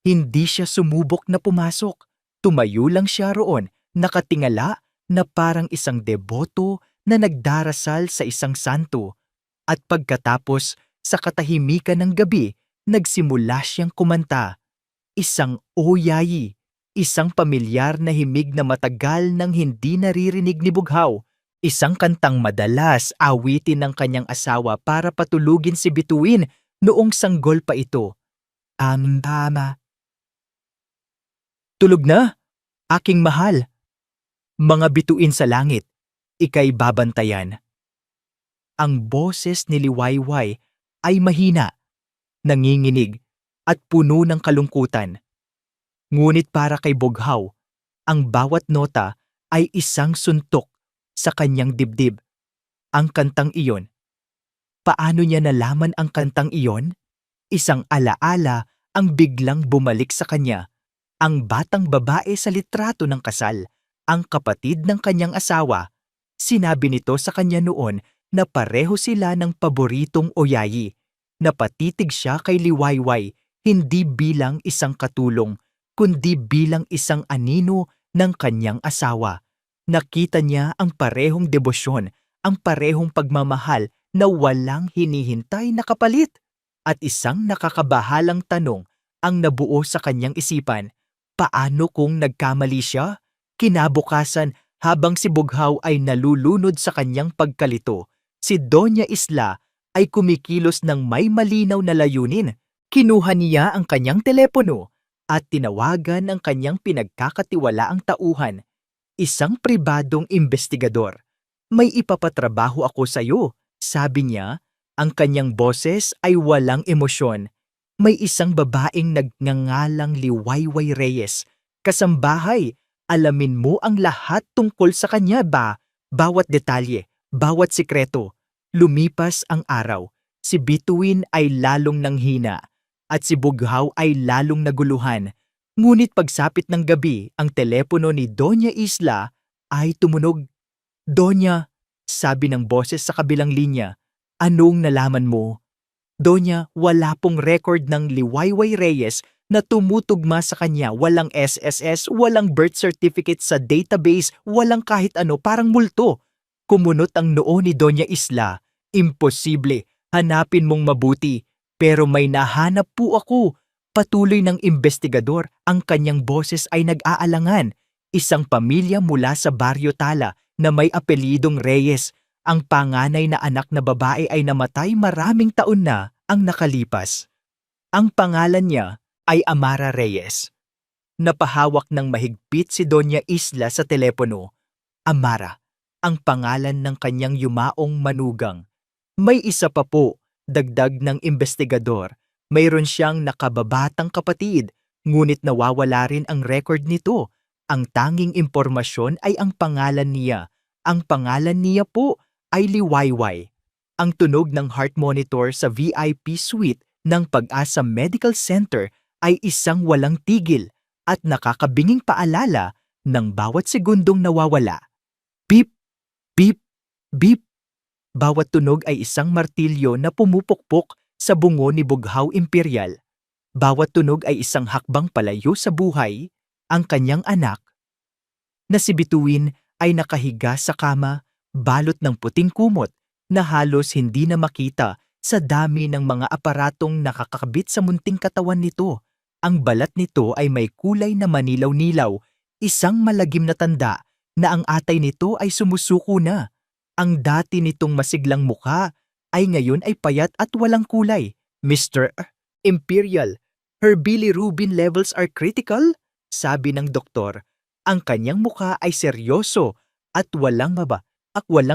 Hindi siya sumubok na pumasok. Tumayo lang siya roon, nakatingala na parang isang deboto na nagdarasal sa isang santo. At pagkatapos, sa katahimikan ng gabi, nagsimula siyang kumanta. Isang oyayi, isang pamilyar na himig na matagal nang hindi naririnig ni Bughaw. Isang kantang madalas awitin ng kanyang asawa para patulugin si Bituin noong sanggol pa ito. Tama. Tulog na, aking mahal. Mga bituin sa langit, ika'y babantayan. Ang boses ni Liwayway ay mahina, nanginginig, at puno ng kalungkutan. Ngunit para kay Bughaw, ang bawat nota ay isang suntok sa kanyang dibdib. Ang kantang iyon. Paano niya nalaman ang kantang iyon? Isang alaala ang biglang bumalik sa kanya. Ang batang babae sa litrato ng kasal, ang kapatid ng kanyang asawa. Sinabi nito sa kanya noon na pareho sila ng paboritong oyayi. Napatitig siya kay Liwayway hindi bilang isang katulong, kundi bilang isang anino ng kanyang asawa. Nakita niya ang parehong debosyon, ang parehong pagmamahal na walang hinihintay na kapalit. At isang nakakabahalang tanong ang nabuo sa kanyang isipan. Paano kung nagkamali siya? Kinabukasan, habang si Bughaw ay nalulunod sa kanyang pagkalito, si Doña Isla ay kumikilos ng may malinaw na layunin. Kinuha niya ang kanyang telepono at tinawagan ang kanyang pinagkakatiwalaang tauhan, isang pribadong investigador. May ipapatrabaho ako sa iyo, sabi niya. Ang kanyang boses ay walang emosyon. May isang babaeng nagngangalang Liwayway Reyes. Kasambahay, alamin mo ang lahat tungkol sa kanya ba? Bawat detalye, bawat sikreto. Lumipas ang araw. Si Bituin ay lalong nanghina at si Bughaw ay lalong naguluhan. Ngunit pagsapit ng gabi, ang telepono ni Doña Isla ay tumunog. Doña, sabi ng boses sa kabilang linya, anong nalaman mo? Donya, wala pong record ng Liwayway Reyes na tumutugma sa kanya. Walang SSS, walang birth certificate sa database, walang kahit ano, parang multo. Kumunot ang noo ni Doña Isla. Imposible, hanapin mong mabuti. Pero may nahanap po ako. Patuloy ng investigador, ang kanyang boses ay nag-aalangan. Isang pamilya mula sa Baryo Tala na may apelidong Reyes. Ang panganay na anak na babae ay namatay maraming taon na ang nakalipas. Ang pangalan niya ay Amara Reyes. Napahawak ng mahigpit si Doña Isla sa telepono. Amara, ang pangalan ng kanyang yumaong manugang. May isa pa po, dagdag ng investigador. Mayroon siyang nakababatang kapatid, ngunit nawawala rin ang record nito. Ang tanging impormasyon ay ang pangalan niya. Ang pangalan niya po ay Liwayway. Ang tunog ng heart monitor sa VIP suite ng Pag-asa Medical Center ay isang walang tigil at nakakabinging paalala ng bawat segundong nawawala. Beep, beep, beep. Bawat tunog ay isang martilyo na pumupukpok sa bungo ni Bughaw Imperial. Bawat tunog ay isang hakbang palayo sa buhay. Ang kanyang anak na si Bituin ay nakahiga sa kama, balot ng puting kumot na halos hindi na makita sa dami ng mga aparatong nakakabit sa munting katawan nito. Ang balat nito ay may kulay na manilaw-nilaw, isang malagim na tanda na ang atay nito ay sumusuko na. Ang dati nitong masiglang mukha ay ngayon ay payat at walang kulay. Mr. Imperial, her bilirubin levels are critical, sabi ng doktor. Ang kanyang mukha ay seryoso at walang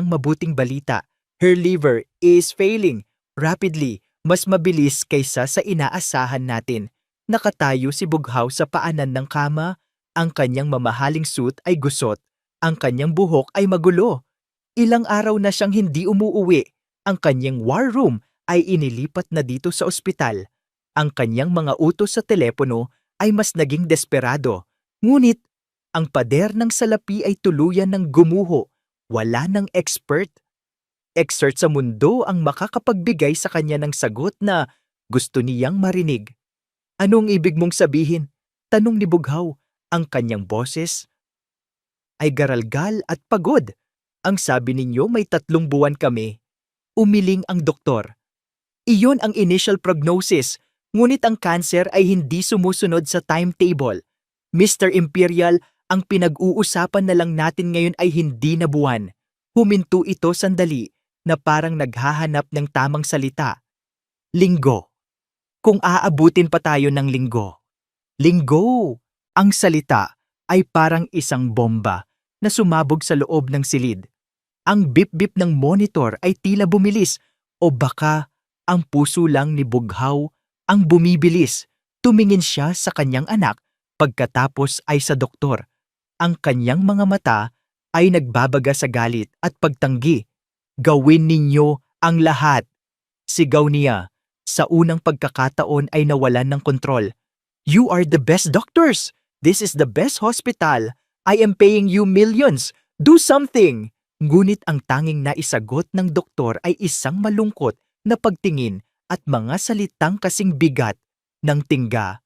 mabuting balita. Her liver is failing rapidly, mas mabilis kaysa sa inaasahan natin. Nakatayo si Bughaw sa paanan ng kama, ang kanyang mamahaling suit ay gusot, ang kanyang buhok ay magulo. Ilang araw na siyang hindi umuuwi. Ang kanyang war room ay inilipat na dito sa ospital. Ang kanyang mga utos sa telepono ay mas naging desperado. Ngunit, ang pader ng salapi ay tuluyan ng gumuho. Wala ng expert sa mundo ang makakapagbigay sa kanya ng sagot na gusto niyang marinig. Anong ibig mong sabihin? Tanong ni Bughaw. Ang kanyang boses ay garalgal at pagod. Ang sabi ninyo may 3 buwan kami. Umiling ang doktor. Iyon ang initial prognosis, ngunit ang cancer ay hindi sumusunod sa timetable. Mr. Imperial, ang pinag-uusapan na lang natin ngayon ay hindi na buwan. Huminto ito sandali na parang naghahanap ng tamang salita. Linggo. Kung aabutin pa tayo ng linggo. Linggo! Ang salita ay parang isang bomba na sumabog sa loob ng silid. Ang bip-bip ng monitor ay tila bumilis o baka ang puso lang ni Bughaw ang bumibilis. Tumingin siya sa kanyang anak pagkatapos ay sa doktor. Ang kanyang mga mata ay nagbabaga sa galit at pagtanggi. Gawin ninyo ang lahat. Sigaw niya. Sa unang pagkakataon ay nawalan ng kontrol. You are the best doctors. This is the best hospital. I am paying you millions. Do something. Ngunit ang tanging naisagot ng doktor ay isang malungkot na pagtingin at mga salitang kasing bigat ng tingga.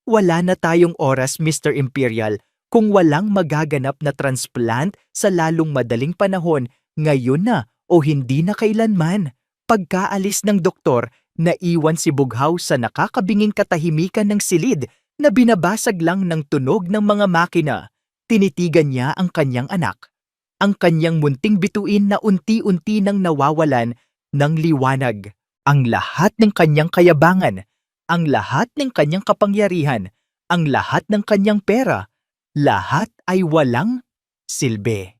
Wala na tayong oras, Mr. Imperial, kung walang magaganap na transplant sa lalong madaling panahon, ngayon na o hindi na kailanman. Pagkaalis ng doktor, naiwan si Bughaw sa nakakabinging katahimikan ng silid na binabasag lang ng tunog ng mga makina. Tinitigan niya ang kanyang anak. Ang kanyang munting bituin na unti-unti nang nawawalan ng liwanag. Ang lahat ng kanyang kayabangan, ang lahat ng kanyang kapangyarihan, ang lahat ng kanyang pera, lahat ay walang silbi.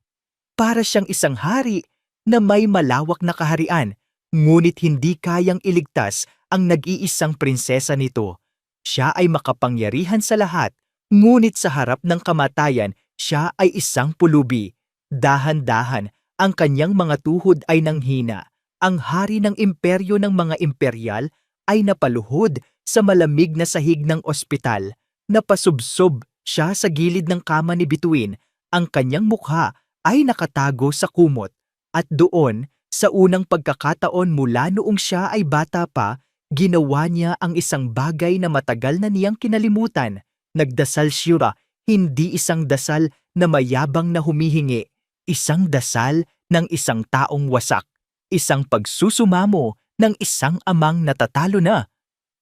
Para siyang isang hari na may malawak na kaharian, ngunit hindi kayang iligtas ang nag-iisang prinsesa nito. Siya ay makapangyarihan sa lahat, ngunit sa harap ng kamatayan, siya ay isang pulubi. Dahan-dahan, ang kanyang mga tuhod ay nanghina. Ang hari ng imperyo ng mga imperial ay napaluhod sa malamig na sahig ng ospital. Napasubsob siya sa gilid ng kama ni Bituin. Ang kanyang mukha ay nakatago sa kumot. At doon, sa unang pagkakataon mula noong siya ay bata pa, ginawa niya ang isang bagay na matagal na niyang kinalimutan. Nagdasal siya, hindi isang dasal na mayabang na humihingi, isang dasal ng isang taong wasak, isang pagsusumamo ng isang amang natatalo na.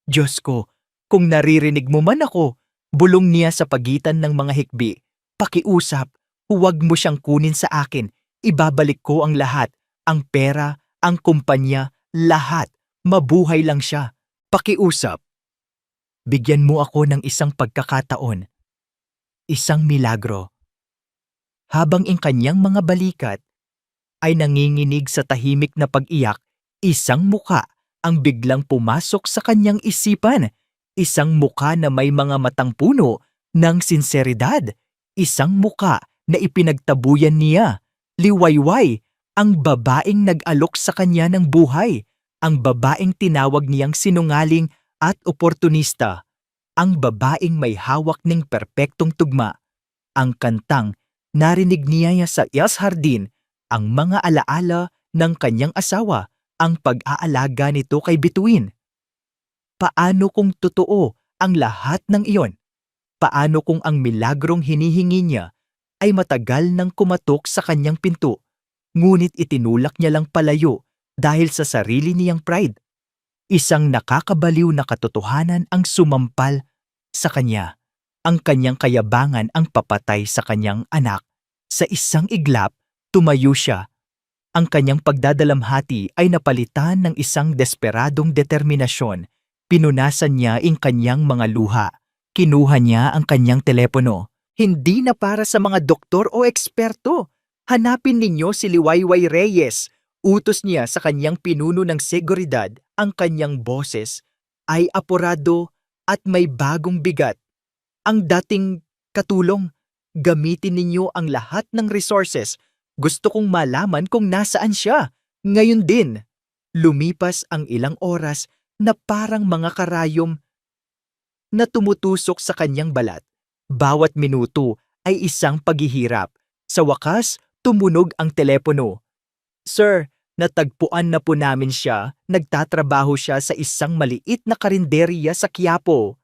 Diyos ko, kung naririnig mo man ako, bulong niya sa pagitan ng mga hikbi. Pakiusap, huwag mo siyang kunin sa akin, ibabalik ko ang lahat. Ang pera, ang kumpanya, lahat. Mabuhay lang siya. Pakiusap. Bigyan mo ako ng isang pagkakataon. Isang milagro. Habang ang kanyang mga balikat ay nanginginig sa tahimik na pag-iyak, isang muka ang biglang pumasok sa kanyang isipan. Isang muka na may mga matang puno ng sinseridad. Isang muka na ipinagtabuyan niya. Liwayway, ang babaeng nag-alok sa kanya ng buhay. Ang babaeng tinawag niyang sinungaling at oportunista. Ang babaeng may hawak ng perpektong tugma. Ang kantang narinig niya sa Iyas Hardin, ang mga alaala ng kanyang asawa, ang pag-aalaga nito kay Bituin. Paano kung totoo ang lahat ng iyon? Paano kung ang milagrong hinihingi niya ay matagal nang kumatok sa kanyang pinto, ngunit itinulak niya lang palayo dahil sa sarili niyang pride? Isang nakakabaliw na katotohanan ang sumampal sa kanya. Ang kanyang kayabangan ang papatay sa kanyang anak. Sa isang iglap, tumayo siya. Ang kanyang pagdadalamhati ay napalitan ng isang desperadong determinasyon. Pinunasan niya ang kanyang mga luha. Kinuha niya ang kanyang telepono. Hindi na para sa mga doktor o eksperto. Hanapin ninyo si Liwayway Reyes. Utos niya sa kanyang pinuno ng seguridad. Ang kanyang boses ay apurado at may bagong bigat. Ang dating katulong, gamitin ninyo ang lahat ng resources. Gusto kong malaman kung nasaan siya. Ngayon din. Lumipas ang ilang oras na parang mga karayom na tumutusok sa kanyang balat. Bawat minuto ay isang paghihirap. Sa wakas, tumunog ang telepono. Sir, natagpuan na po namin siya. Nagtatrabaho siya sa isang maliit na karinderya sa Quiapo.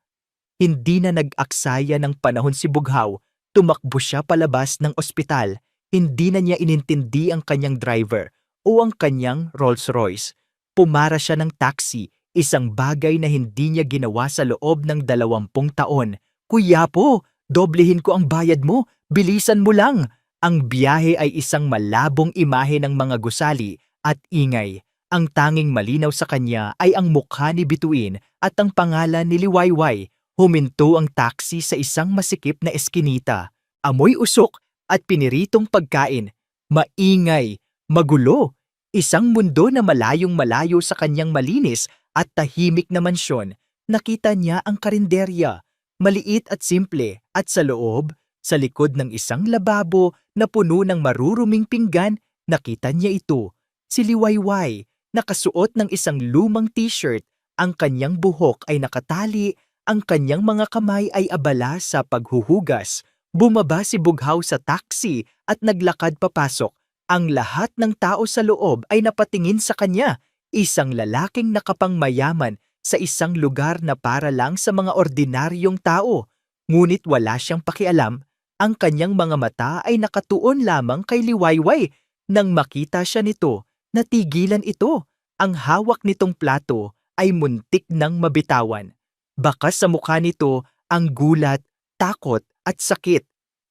Hindi na nag-aksaya ng panahon si Bughaw. Tumakbo siya palabas ng ospital. Hindi na niya inintindi ang kanyang driver o ang kanyang Rolls Royce. Pumara siya ng taxi, isang bagay na hindi niya ginawa sa loob ng 20 taon. Kuya po, doblehin ko ang bayad mo, bilisan mo lang. Ang biyahe ay isang malabong imahe ng mga gusali at ingay. Ang tanging malinaw sa kanya ay ang mukha ni Bituin at ang pangalan ni Liwayway. Huminto ang taxi sa isang masikip na eskinita. Amoy usok at piniritong pagkain. Maingay, magulo. Isang mundo na malayong-malayo sa kanyang malinis at tahimik na mansyon. Nakita niya ang karinderya. Maliit at simple at sa loob, sa likod ng isang lababo na puno ng maruruming pinggan, nakita niya ito. Si Liwayway, nakasuot ng isang lumang t-shirt. Ang kanyang buhok ay nakatali. Ang kanyang mga kamay ay abala sa paghuhugas. Bumaba si Bughaw sa taxi at naglakad papasok. Ang lahat ng tao sa loob ay napatingin sa kanya. Isang lalaking nakapangmayaman sa isang lugar na para lang sa mga ordinaryong tao. Ngunit wala siyang pakialam. Ang kanyang mga mata ay nakatuon lamang kay Liwayway. Nang makita siya nito, natigilan ito. Ang hawak nitong plato ay muntik nang mabitawan. Bakas sa mukha nito ang gulat, takot at sakit.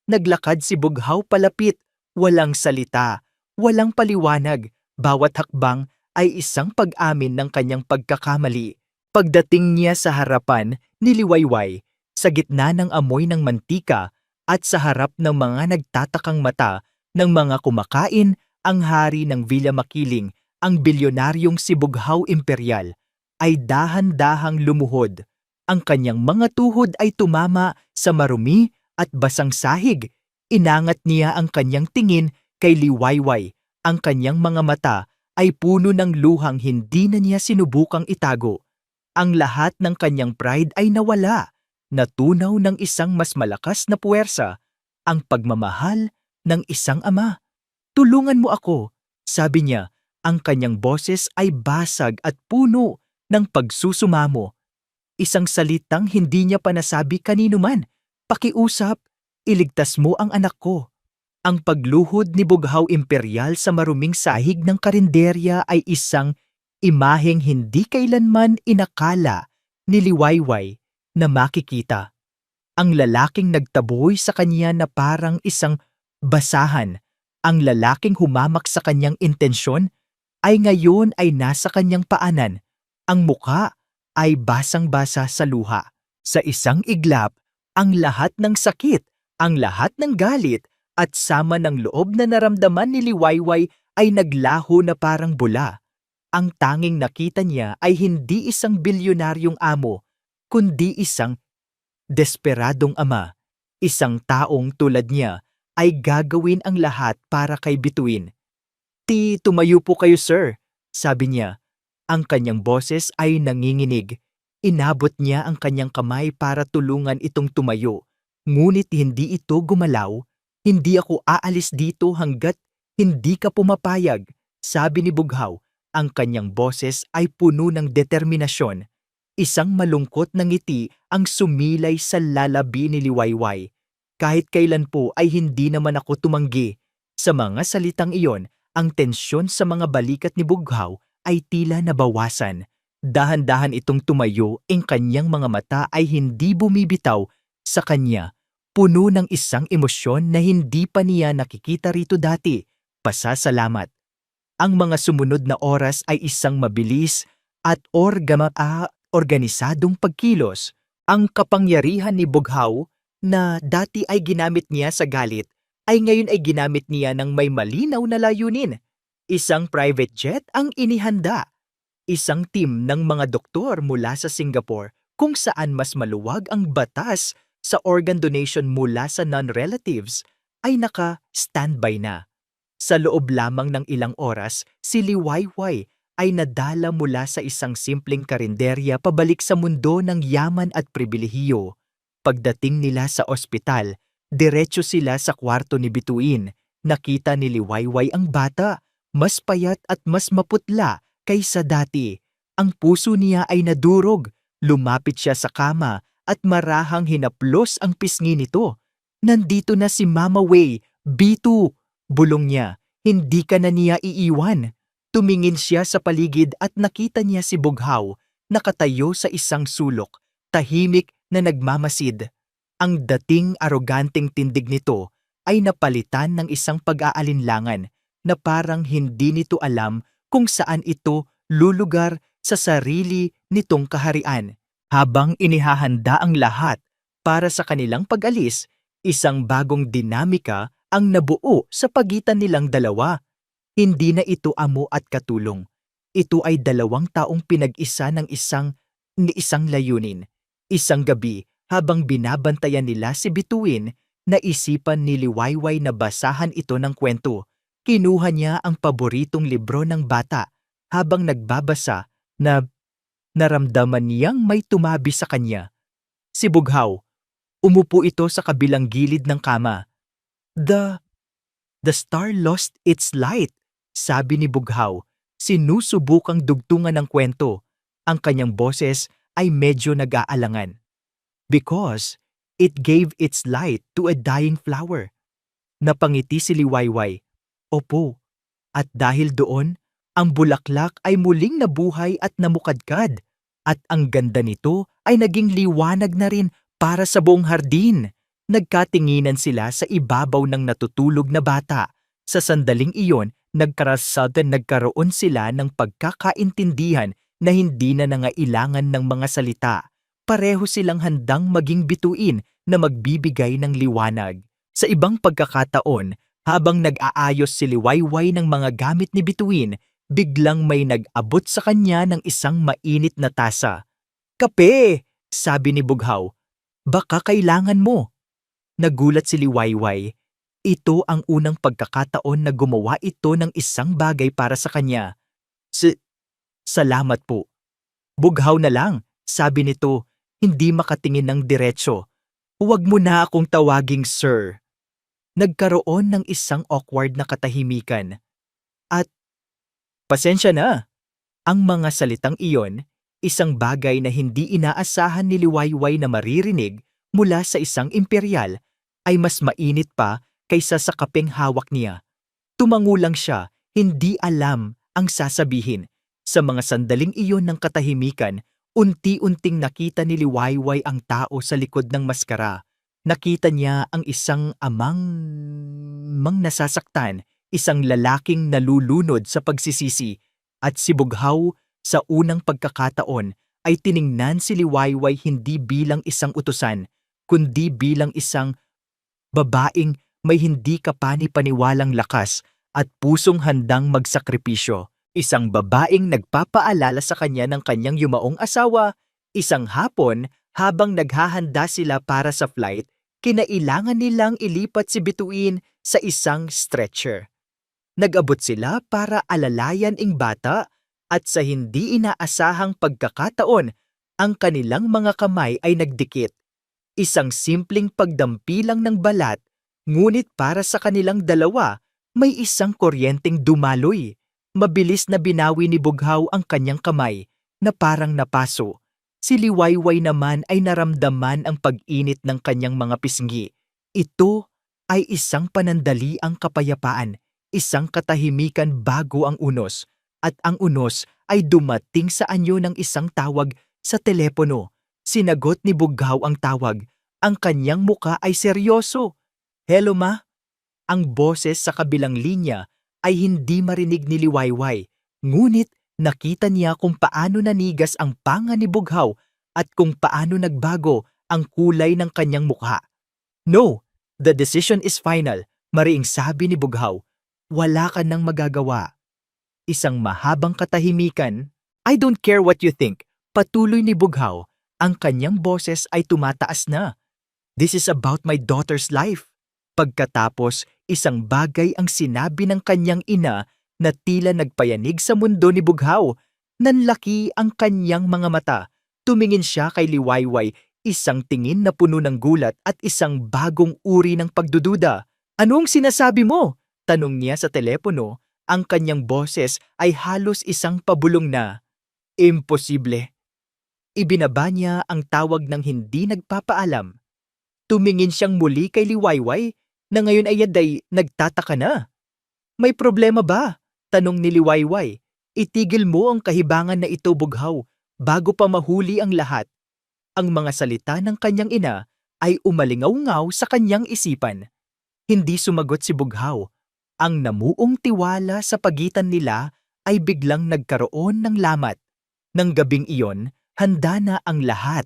Naglakad si Bughaw palapit, walang salita, walang paliwanag. Bawat hakbang ay isang pag-amin ng kanyang pagkakamali. Pagdating niya sa harapan ni Liwayway, sa gitna ng amoy ng mantika at sa harap ng mga nagtatakang mata ng mga kumakain, ang hari ng Villa Makiling, ang bilyonaryong si Bughaw Imperial, ay dahan-dahang lumuhod. Ang kanyang mga tuhod ay tumama sa marumi at basang sahig. Inangat niya ang kanyang tingin kay Liwayway. Ang kanyang mga mata ay puno ng luhang hindi na niya sinubukang itago. Ang lahat ng kanyang pride ay nawala. Natunaw ng isang mas malakas na puwersa, ang pagmamahal ng isang ama. Tulungan mo ako, sabi niya. Ang kanyang boses ay basag at puno ng pagsusumamo. Isang salitang hindi niya pa nasabi kanino man. Pakiusap, iligtas mo ang anak ko. Ang pagluhod ni Bughaw Imperial sa maruming sahig ng karinderya ay isang imaheng hindi kailanman inakala ni Liwayway na makikita. Ang lalaking nagtaboy sa kanya na parang isang basahan. Ang lalaking humamak sa kanyang intensyon ay ngayon ay nasa kanyang paanan. Ang muka ay basang-basa sa luha. Sa isang iglap, ang lahat ng sakit, ang lahat ng galit, at sama ng loob na naramdaman ni Liwayway ay naglaho na parang bula. Ang tanging nakita niya ay hindi isang bilyonaryong amo, kundi isang desperadong ama. Isang taong tulad niya ay gagawin ang lahat para kay Bituin. Tumayo po kayo sir, sabi niya. Ang kanyang boses ay nanginginig. Inabot niya ang kanyang kamay para tulungan itong tumayo. Ngunit hindi ito gumalaw. Hindi ako aalis dito hanggat hindi ka pumapayag, sabi ni Bughaw. Ang kanyang boses ay puno ng determinasyon. Isang malungkot na ngiti ang sumilay sa lalabi ni Liwayway. Kahit kailan po ay hindi naman ako tumanggi. Sa mga salitang iyon, ang tensyon sa mga balikat ni Bughaw ay tila nabawasan. Dahan-dahan itong tumayo, ang kanyang mga mata ay hindi bumibitaw sa kanya. Puno ng isang emosyon na hindi pa niya nakikita rito dati. Pasasalamat. Ang mga sumunod na oras ay isang mabilis at organisadong pagkilos. Ang kapangyarihan ni Bughaw na dati ay ginamit niya sa galit ay ngayon ay ginamit niya ng may malinaw na layunin. Isang private jet ang inihanda. Isang team ng mga doktor mula sa Singapore kung saan mas maluwag ang batas sa organ donation mula sa non-relatives ay naka-standby na. Sa loob lamang ng ilang oras, si Liwayway ay nadala mula sa isang simpleng karinderya pabalik sa mundo ng yaman at pribilehiyo. Pagdating nila sa ospital, diretso sila sa kwarto ni Bituin. Nakita ni Liwayway ang bata, mas payat at mas maputla kaysa dati. Ang puso niya ay nadurog. Lumapit siya sa kama at marahang hinaplos ang pisngi nito. Nandito na si Mama Wei, Bitu, bulong niya. Hindi ka na niya iiwan. Tumingin siya sa paligid at nakita niya si Bughaw, nakatayo sa isang sulok, tahimik na nagmamasid. Ang dating aroganteng tindig nito ay napalitan ng isang pag-aalinlangan na parang hindi nito alam kung saan ito lulugar sa sarili nitong kaharian. Habang inihahanda ang lahat para sa kanilang pag-alis, isang bagong dinamika ang nabuo sa pagitan nilang dalawa. Hindi na ito amo at katulong. Ito ay dalawang taong pinag-isa ng isang layunin. Isang gabi, habang binabantayan nila si Bituin, naisipan ni Liwayway na basahan ito ng kwento. Kinuha niya ang paboritong libro ng bata. Habang nagbabasa, naramdaman niyang may tumabi sa kanya. Si Bughaw. Umupo ito sa kabilang gilid ng kama. The star lost its light, sabi ni Bughaw. Sinusubukang dugtungan ng kwento. Ang kanyang boses ay medyo nag-aalangan. Because it gave its light to a dying flower. Napangiti si Liwayway. Opo, at dahil doon, ang bulaklak ay muling nabuhay at namukadkad. At ang ganda nito ay naging liwanag na rin para sa buong hardin. Nagkatinginan sila sa ibabaw ng natutulog na bata. Sa sandaling iyon, nagkaroon sila ng pagkakaintindihan na hindi na nangailangan ng mga salita. Pareho silang handang maging bituin na magbibigay ng liwanag. Sa ibang pagkakataon, habang nag-aayos si Liwayway ng mga gamit ni Bituin, biglang may nag-abot sa kanya ng isang mainit na tasa. Kape! Sabi ni Bughaw. Baka kailangan mo. Nagulat si Liwayway. Ito ang unang pagkakataon na gumawa ito ng isang bagay para sa kanya. Salamat po. Bughaw na lang, sabi nito, hindi makatingin ng diretso. Huwag mo na akong tawaging sir. Nagkaroon ng isang awkward na katahimikan. At, pasensya na. Ang mga salitang iyon, isang bagay na hindi inaasahan ni Liwayway na maririnig mula sa isang imperial, ay mas mainit pa kaysa sa kapeng hawak niya. Tumango lang siya, hindi alam ang sasabihin. Sa mga sandaling iyon ng katahimikan, unti-unting nakita ni Liwayway ang tao sa likod ng maskara. Nakita niya ang isang amang nasasaktan, isang lalaking nalulunod sa pagsisisi, at si Bughaw sa unang pagkakataon ay tiningnan si Liwayway hindi bilang isang utusan, kundi bilang isang babaeng may hindi kapani-paniwalang lakas at pusong handang magsakripisyo. Isang babaeng nagpapaalala sa kanya ng kanyang yumaong asawa. Isang hapon, habang naghahanda sila para sa flight, kinailangan nilang ilipat si Bituin sa isang stretcher. Nag-abot sila para alalayan ang bata at sa hindi inaasahang pagkakataon, ang kanilang mga kamay ay nagdikit. Isang simpleng pagdampi lang ng balat, ngunit para sa kanilang dalawa, may isang kuryenteng dumaloy. Mabilis na binawi ni Bughaw ang kanyang kamay na parang napaso. Si Liwayway naman ay naramdaman ang pag-init ng kanyang mga pisngi. Ito ay isang panandaliang kapayapaan, isang katahimikan bago ang unos, at ang unos ay dumating sa anyo ng isang tawag sa telepono. Sinagot ni Bughaw ang tawag. Ang kanyang muka ay seryoso. "Hello, ma?" Ang boses sa kabilang linya ay hindi marinig ni Liwayway, ngunit nakita niya kung paano nanigas ang panga ni Bughaw at kung paano nagbago ang kulay ng kanyang mukha. "No, the decision is final," mariing sabi ni Bughaw. "Wala ka nang magagawa." Isang mahabang katahimikan. "I don't care what you think," patuloy ni Bughaw. Ang kanyang boses ay tumataas na. "This is about my daughter's life." Pagkatapos, isang bagay ang sinabi ng kanyang ina na tila nagpayanig sa mundo ni Bughaw. Nanlaki ang kanyang mga mata. Tumingin siya kay Liwayway, isang tingin na puno ng gulat at isang bagong uri ng pagdududa. "Anong sinasabi mo?" tanong niya sa telepono. Ang kanyang boses ay halos isang pabulong na, "Imposible." Ibinaba niya ang tawag ng hindi nagpapaalam. Tumingin siyang muli kay Liwayway na ngayon ay nagtataka na. "May problema ba?" tanong ni Liwayway. "Itigil mo ang kahibangan na ito, Bughaw, bago pa mahuli ang lahat." Ang mga salita ng kanyang ina ay umalingaw-ngaw sa kanyang isipan. Hindi sumagot si Bughaw. Ang namuong tiwala sa pagitan nila ay biglang nagkaroon ng lamat. Nang gabing iyon, handa na ang lahat.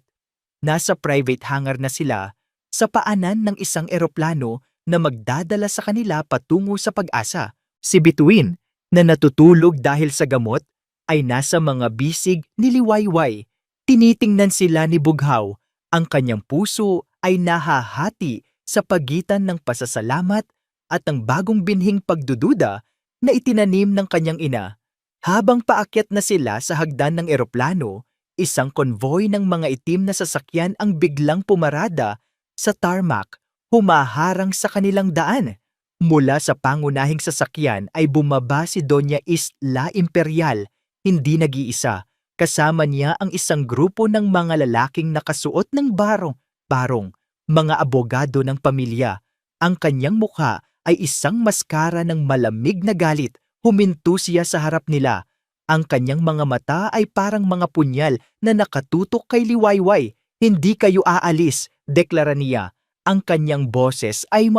Nasa private hangar na sila sa paanan ng isang eroplano na magdadala sa kanila patungo sa Pag-asa. Si Bituin, na natutulog dahil sa gamot, ay nasa mga bisig ni Liwayway. Tinitingnan sila ni Bughaw. Ang kanyang puso ay nahahati sa pagitan ng pasasalamat at ang bagong binhing pagdududa na itinanim ng kanyang ina. Habang paakyat na sila sa hagdan ng eroplano, isang konvoy ng mga itim na sasakyan ang biglang pumarada sa tarmac, humaharang sa kanilang daan. Mula sa pangunahing sasakyan ay bumaba si Doña Isla Imperial, hindi nag-iisa. Kasama niya ang isang grupo ng mga lalaking nakasuot ng barong, mga abogado ng pamilya. Ang kanyang mukha ay isang maskara ng malamig na galit. Huminto siya sa harap nila. Ang kanyang mga mata ay parang mga punyal na nakatutok kay Liwayway. "Hindi kayo aalis," deklara niya. Ang kanyang boses ay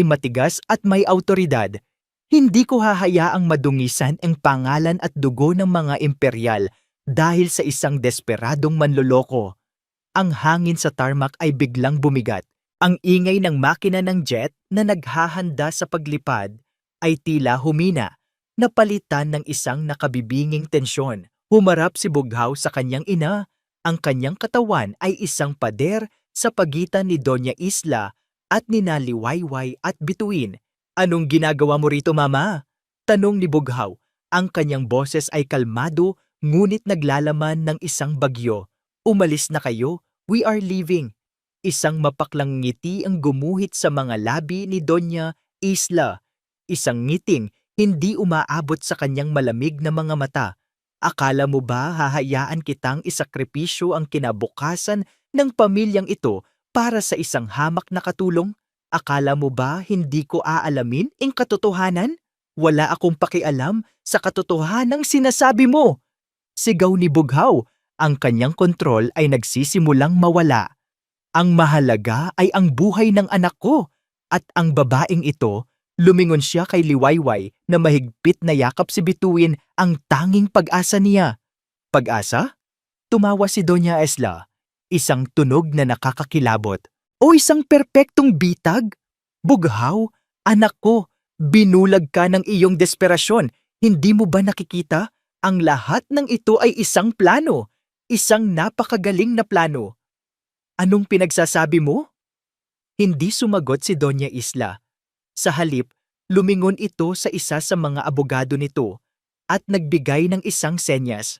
matigas at may awtoridad. "Hindi ko hahayaang madungisan ang pangalan at dugo ng mga imperial dahil sa isang desperadong manloloko." Ang hangin sa tarmac ay biglang bumigat. Ang ingay ng makina ng jet na naghahanda sa paglipad ay tila humina, napalitan ng isang nakabibinging tensyon. Humarap si Bughaw sa kanyang ina. Ang kanyang katawan ay isang pader sa pagitan ni Doña Isla at ni Liwayway at Bituin. "Anong ginagawa mo rito, Mama?" tanong ni Bughaw. Ang kanyang boses ay kalmado ngunit naglalaman ng isang bagyo. "Umalis na kayo, we are leaving." Isang mapaklang ngiti ang gumuhit sa mga labi ni Doña Isla. Isang ngiting hindi umaabot sa kanyang malamig na mga mata. "Akala mo ba hahayaan kitang isakripisyo ang kinabukasan ng pamilyang ito para sa isang hamak na katulong? Akala mo ba hindi ko aalamin ang katotohanan? Wala akong pakialam sa katotohanang sinasabi mo." Sigaw ni Bughaw. Ang kanyang kontrol ay nagsisimulang mawala. "Ang mahalaga ay ang buhay ng anak ko." At ang babaeng ito, lumingon siya kay Liwayway na mahigpit na yakap si Bituin, ang tanging pag-asa niya. "Pag-asa?" tumawa si Doña Isla. Isang tunog na nakakakilabot. "O isang perpektong bitag? Bughaw, anak ko, binulag ka ng iyong desperasyon. Hindi mo ba nakikita? Ang lahat ng ito ay isang plano. Isang napakagaling na plano." "Anong pinagsasabi mo?" Hindi sumagot si Doña Isla. Sa halip, lumingon ito sa isa sa mga abogado nito at nagbigay ng isang senyas.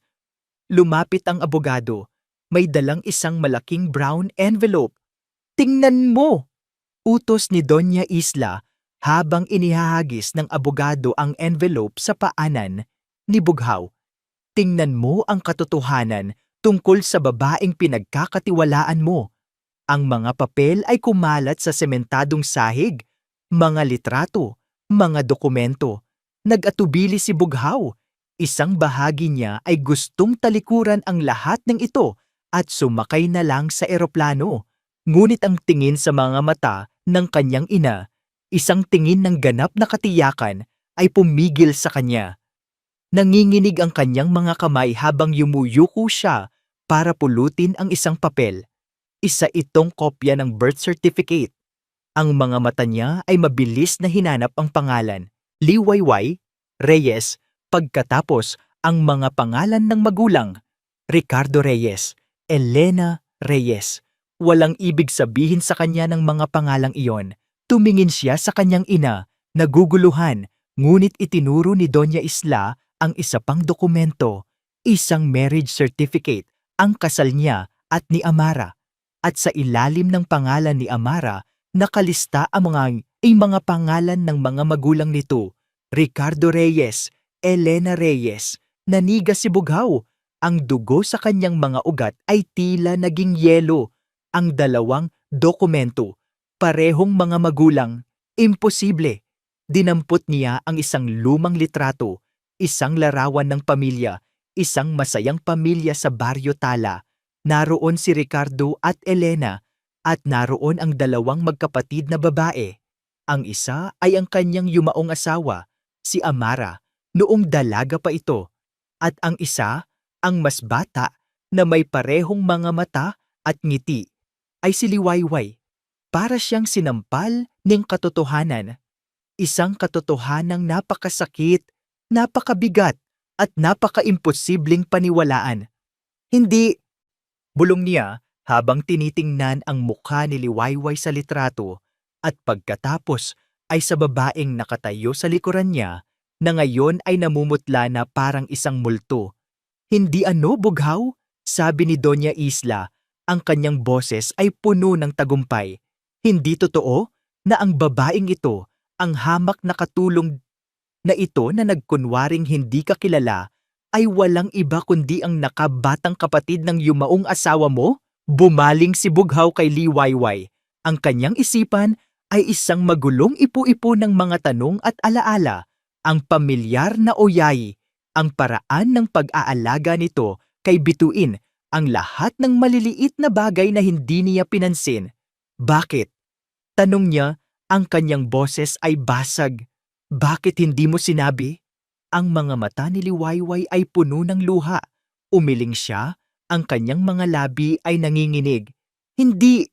Lumapit ang abogado. May dalang isang malaking brown envelope. "Tingnan mo!" Utos ni Doña Isla habang inihahagis ng abogado ang envelope sa paanan ni Bughaw. "Tingnan mo ang katotohanan tungkol sa babaeng pinagkakatiwalaan mo. Ang mga papel ay kumalat sa sementadong sahig, mga litrato, mga dokumento. Nag-atubili si Bughaw. Isang bahagi niya ay gustong talikuran ang lahat ng ito at sumakay na lang sa eroplano. Ngunit ang tingin sa mga mata ng kanyang ina, isang tingin ng ganap na katiyakan, ay pumigil sa kanya. Nanginginig ang kanyang mga kamay habang yumuyuko siya para pulutin ang isang papel. Isa itong kopya ng birth certificate. Ang mga mata niya ay mabilis na hinanap ang pangalan, Liwayway Reyes, pagkatapos ang mga pangalan ng magulang, Ricardo Reyes, Elena Reyes. Walang ibig sabihin sa kanya ng mga pangalang iyon. Tumingin siya sa kanyang ina, naguguluhan, ngunit itinuro ni Doña Isla ang isa pang dokumento, isang marriage certificate, ang kasal niya at ni Amara. At sa ilalim ng pangalan ni Amara, nakalista ang mga pangalan ng mga magulang nito, Ricardo Reyes, Elena Reyes. Naniga si Bughaw. Ang dugo sa kanyang mga ugat ay tila naging yelo. Ang dalawang dokumento, parehong mga magulang, imposible. Dinampot niya ang isang lumang litrato, isang larawan ng pamilya, isang masayang pamilya sa Baryo Tala. Naroon si Ricardo at Elena at naroon ang dalawang magkapatid na babae. Ang isa ay ang kanyang yumaong asawa, si Amara, noong dalaga pa ito. At ang isa, ang mas bata, na may parehong mga mata at ngiti, ay si Liwayway. Para siyang sinampal ng katotohanan. Isang katotohanang napakasakit, napakabigat, at napaka-imposibleng paniwalaan. "Hindi," bulong niya habang tinitingnan ang mukha ni Liwayway sa litrato at pagkatapos ay sa babaeng nakatayo sa likuran niya na ngayon ay namumutla na parang isang multo. "Hindi Bughaw?" sabi ni Doña Isla. Ang kanyang boses ay puno ng tagumpay. "Hindi totoo na ang babaeng ito, ang hamak na katulong na ito na nagkunwaring hindi ka kilala, ay walang iba kundi ang nakabatang kapatid ng yumaong asawa mo?" Bumaling si Bughaw kay Liwayway. Ang kanyang isipan ay isang magulong ipu-ipo ng mga tanong at alaala. Ang pamilyar na oyayi, ang paraan ng pag-aalaga nito kay Bituin, ang lahat ng maliliit na bagay na hindi niya pinansin. "Bakit?" tanong niya, ang kanyang boses ay basag. "Bakit hindi mo sinabi?" Ang mga mata ni Liwayway ay puno ng luha. Umiling siya, ang kanyang mga labi ay nanginginig. Hindi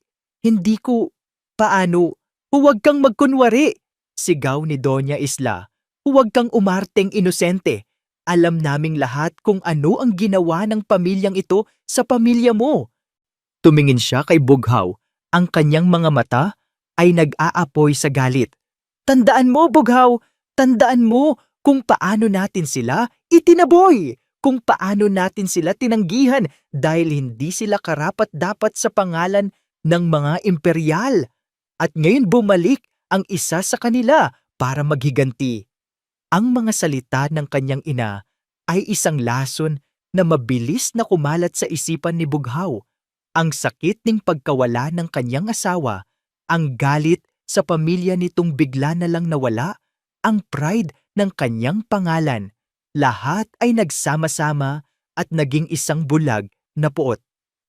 ko, paano? Huwag kang magkunwari!" Sigaw ni Doña Isla. "Huwag kang umarteng inosente. Alam naming lahat kung ano ang ginawa ng pamilyang ito sa pamilya mo." Tumingin siya kay Bughaw. Ang kanyang mga mata ay nag-aapoy sa galit. "Tandaan mo, Bughaw! Tandaan mo kung paano natin sila itinaboy! Kung paano natin sila tinanggihan dahil hindi sila karapat-dapat sa pangalan ng mga imperyal. At ngayon bumalik ang isa sa kanila para maghiganti." Ang mga salita ng kanyang ina ay isang lason na mabilis na kumalat sa isipan ni Bughaw. Ang sakit ng pagkawala ng kanyang asawa, ang galit sa pamilya nitong bigla na lang nawala, ang pride ng kanyang pangalan, lahat ay nagsama-sama at naging isang bulag na puot.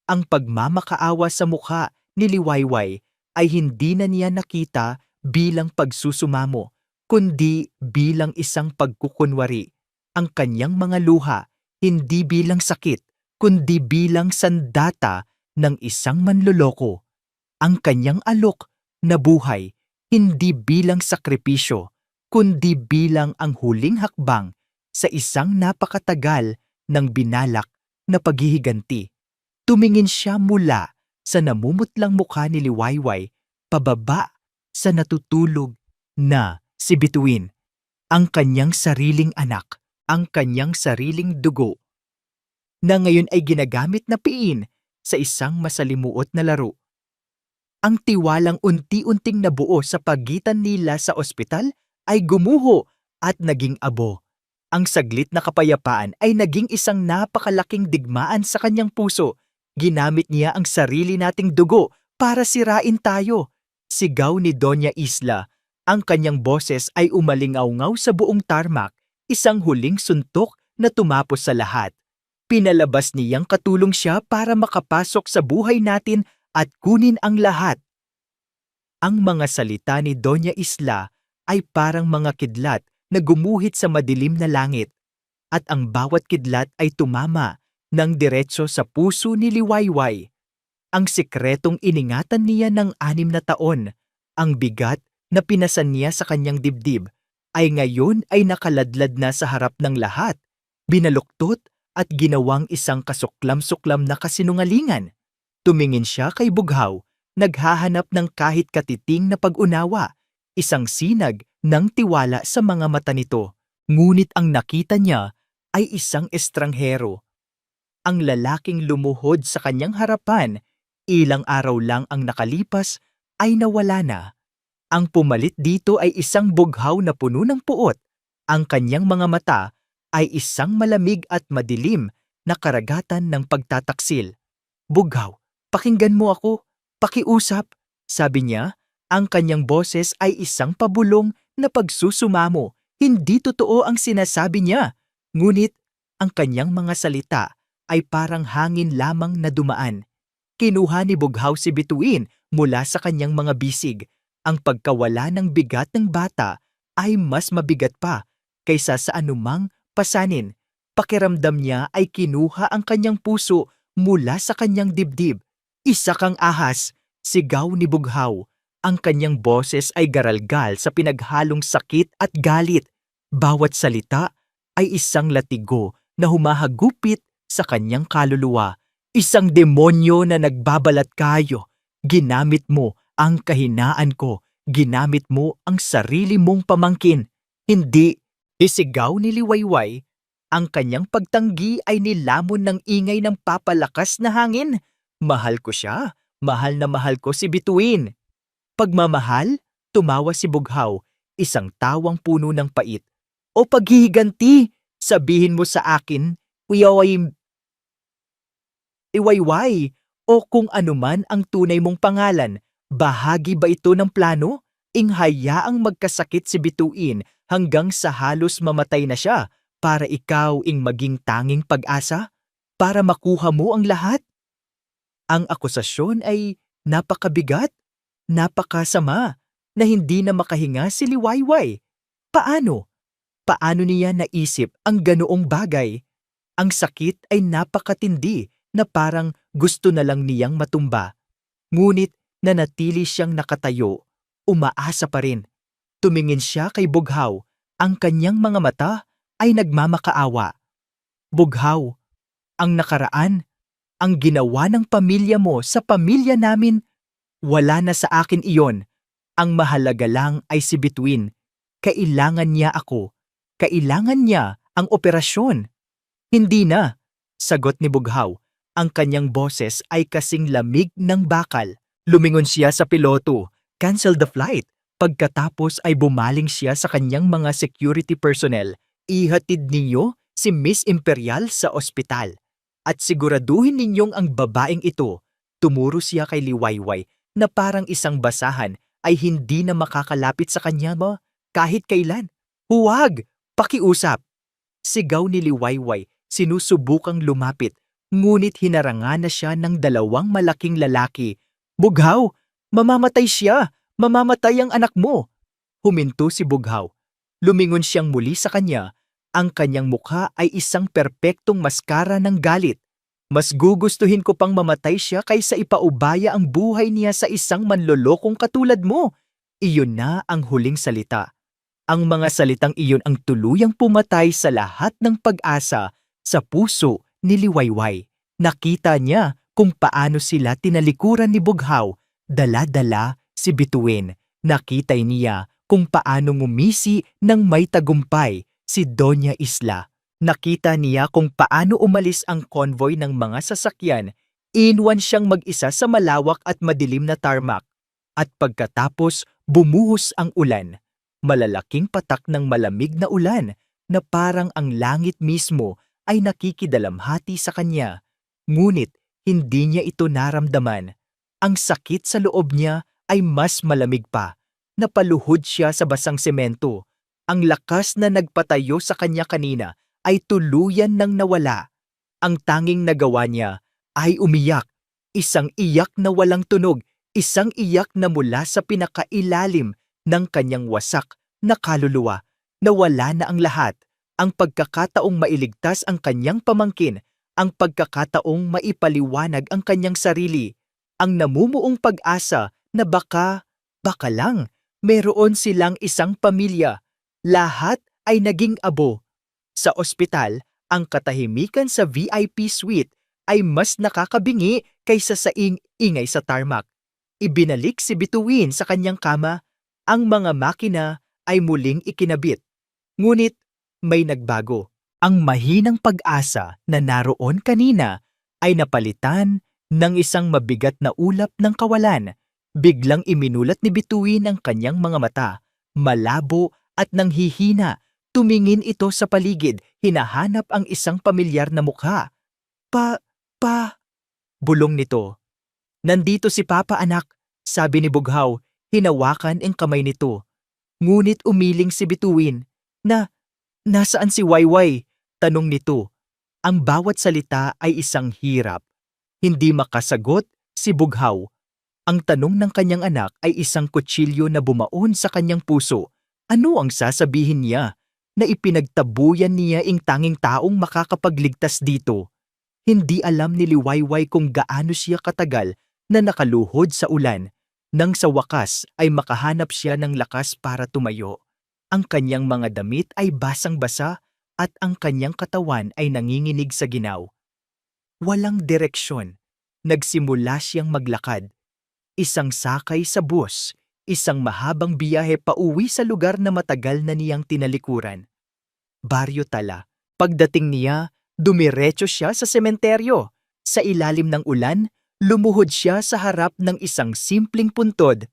Ang pagmamakaawa sa mukha ni Liwayway ay hindi na niya nakita bilang pagsusumamo, kundi bilang isang pagkukunwari. Ang kanyang mga luha hindi bilang sakit, kundi bilang sandata ng isang manloloko. Ang kanyang alok na buhay hindi bilang sakripisyo, kundi bilang ang huling hakbang sa isang napakatagal ng binalak na paghihiganti. Tumingin siya mula sa namumutlang mukha ni Liwayway pababa sa natutulog na si Bituin, ang kanyang sariling anak, ang kanyang sariling dugo, na ngayon ay ginagamit na piin sa isang masalimuot na laro. Ang tiwalang unti-unting nabuo sa pagitan nila sa ospital ay gumuho at naging abo. Ang saglit na kapayapaan ay naging isang napakalaking digmaan sa kanyang puso. Ginamit niya ang sarili nating dugo para sirain tayo. Sigaw ni Doña Isla. Ang kanyang boses ay umalingaw-ngaw sa buong tarmac, isang huling suntok na tumapos sa lahat. Pinalabas niyang katulong siya para makapasok sa buhay natin at kunin ang lahat. Ang mga salita ni Doña Isla ay parang mga kidlat na gumuhit sa madilim na langit, at ang bawat kidlat ay tumama ng diretso sa puso ni Liwayway. Ang sikretong iningatan niya ng 6 na taon, ang bigat na pinasan niya sa kanyang dibdib, ay ngayon ay nakaladlad na sa harap ng lahat, binaluktot at ginawang isang kasuklam-suklam na kasinungalingan. Tumingin siya kay Bughaw, naghahanap ng kahit katiting na pag-unawa, isang sinag ng tiwala sa mga mata nito. Ngunit ang nakita niya ay isang estranghero. Ang lalaking lumuhod sa kanyang harapan, ilang araw lang ang nakalipas, ay nawala na. Ang pumalit dito ay isang bughaw na puno ng puot. Ang kanyang mga mata ay isang malamig at madilim na karagatan ng pagtataksil. "Bughaw, pakinggan mo ako, pakiusap," sabi niya. Ang kanyang boses ay isang pabulong na pagsusumamo. Hindi totoo ang sinasabi niya. Ngunit ang kanyang mga salita ay parang hangin lamang na dumaan. Kinuha ni Bughaw si Bituin mula sa kanyang mga bisig. Ang pagkawala ng bigat ng bata ay mas mabigat pa kaysa sa anumang pasanin. Pakiramdam niya ay kinuha ang kanyang puso mula sa kanyang dibdib. "Isa kang ahas," sigaw ni Bughaw. Ang kanyang boses ay garalgal sa pinaghalong sakit at galit. Bawat salita ay isang latigo na humahagupit sa kanyang kaluluwa. "Isang demonyo na nagbabalat kayo. Ginamit mo ang kahinaan ko. Ginamit mo ang sarili mong pamangkin. Hindi," isigaw ni Liwayway. Ang kanyang pagtanggi ay nilamon ng ingay ng papalakas na hangin. "Mahal ko siya. Mahal na mahal ko si Bituin." "Pagmamahal?" tumawa si Bughaw, isang tawang puno ng pait. "O paghihiganti? Sabihin mo sa akin, Iwayway, o kung anuman ang tunay mong pangalan, bahagi ba ito ng plano? Inghayaang magkasakit si Bituin hanggang sa halos mamatay na siya para ikaw maging tanging pag-asa? Para makuha mo ang lahat?" Ang akusasyon ay napakabigat, napakasama, na hindi na makahinga si Liwayway. Paano? Paano niya naisip ang ganoong bagay? Ang sakit ay napakatindi na parang gusto na lang niyang matumba. Ngunit nanatili siyang nakatayo, umaasa pa rin. Tumingin siya kay Bughaw, ang kanyang mga mata ay nagmamakaawa. "Bughaw, ang nakaraan, ang ginawa ng pamilya mo sa pamilya namin, wala na sa akin iyon. Ang mahalaga lang ay si Bituin. Kailangan niya ako. Kailangan niya ang operasyon." "Hindi na," sagot ni Bughaw. Ang kanyang boses ay kasing lamig ng bakal. Lumingon siya sa piloto, cancel the flight. Pagkatapos ay bumaling siya sa kanyang mga security personnel. "Ihatid ninyo si Miss Imperial sa ospital. At siguraduhin ninyong ang babaeng ito." Tumuro siya kay Liwayway na parang isang basahan ay hindi na makakalapit sa kanya mo kahit kailan. "Huwag! Pakiusap!" Sigaw ni Liwayway, sinusubukang lumapit, ngunit hinarangan na siya ng 2 malaking lalaki. "Bughaw! Mamamatay siya! Mamamatay ang anak mo!" Huminto si Bughaw. Lumingon siyang muli sa kanya. Ang kanyang mukha ay isang perpektong maskara ng galit. "Mas gugustuhin ko pang mamatay siya kaysa ipaubaya ang buhay niya sa isang manlolokong katulad mo." Iyon na ang huling salita. Ang mga salitang iyon ang tuluyang pumatay sa lahat ng pag-asa sa puso ni Liwayway. Nakita niya kung paano sila tinalikuran ni Bughaw. Dala-dala si si Bituin. Nakita niya kung paano ngumisi ng may tagumpay si Doña Isla. Nakita niya kung paano umalis ang convoy ng mga sasakyan. Iinwan siyang mag-isa sa malawak at madilim na tarmac. At pagkatapos, bumuhos ang ulan. Malalaking patak ng malamig na ulan na parang ang langit mismo ay nakikidalamhati sa kanya. Ngunit hindi niya ito naramdaman. Ang sakit sa loob niya ay mas malamig pa. Napaluhod siya sa basang semento. Ang lakas na nagpatayo sa kanya kanina ay tuluyan nang nawala. Ang tanging nagawa niya ay umiyak. Isang iyak na walang tunog, isang iyak na mula sa pinakailalim ng kanyang wasak na kaluluwa. Nawala na ang lahat. Ang pagkakataong mailigtas ang kanyang pamangkin, ang pagkakataong maipaliwanag ang kanyang sarili, ang namumuong pag-asa na baka lang, meron silang isang pamilya. Lahat ay naging abo. Sa ospital, ang katahimikan sa VIP suite ay mas nakakabingi kaysa sa ingay sa tarmac. Ibinalik si Bituin sa kanyang kama. Ang mga makina ay muling ikinabit. Ngunit may nagbago. Ang mahinang pag-asa na naroon kanina ay napalitan ng isang mabigat na ulap ng kawalan. Biglang iminulat ni Bituin ang kanyang mga mata, malabo at nanghihina. Tumingin ito sa paligid, hinahanap ang isang pamilyar na mukha. Bulong nito. Nandito si Papa, anak, sabi ni Bughaw, hinawakan ang kamay nito. Ngunit umiling si Bituin. Nasaan si Wayway? Tanong nito. Ang bawat salita ay isang hirap. Hindi makasagot si Bughaw. Ang tanong ng kanyang anak ay isang kutsilyo na bumaon sa kanyang puso. Ano ang sasabihin niya? Na ipinagtabuyan niya ang tanging taong makakapagligtas dito. Hindi alam ni Liwayway kung gaano siya katagal na nakaluhod sa ulan. Nang sa wakas ay makahanap siya ng lakas para tumayo. Ang kanyang mga damit ay basang-basa at ang kanyang katawan ay nanginginig sa ginaw. Walang direksyon. Nagsimula siyang maglakad. Isang sakay sa bus, isang mahabang biyahe pauwi sa lugar na matagal na niyang tinalikuran. Baryo Tala. Pagdating niya, dumiretso siya sa sementeryo. Sa ilalim ng ulan, lumuhod siya sa harap ng isang simpleng puntod.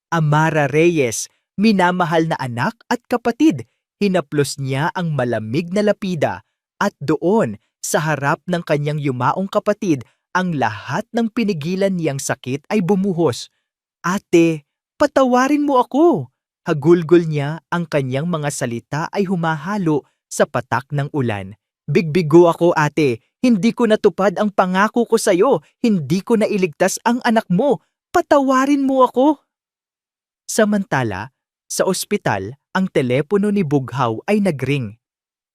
Amara Reyes, minamahal na anak at kapatid, hinaplos niya ang malamig na lapida at doon, sa harap ng kanyang yumaong kapatid, ang lahat ng pinigilan niyang sakit ay bumuhos. Ate, patawarin mo ako! Hagulgol niya, ang kanyang mga salita ay humahalo sa patak ng ulan. Bigbigo ako, ate. Hindi ko natupad ang pangako ko sa'yo. Hindi ko nailigtas ang anak mo. Patawarin mo ako! Samantala, sa ospital, ang telepono ni Bughaw ay nagring.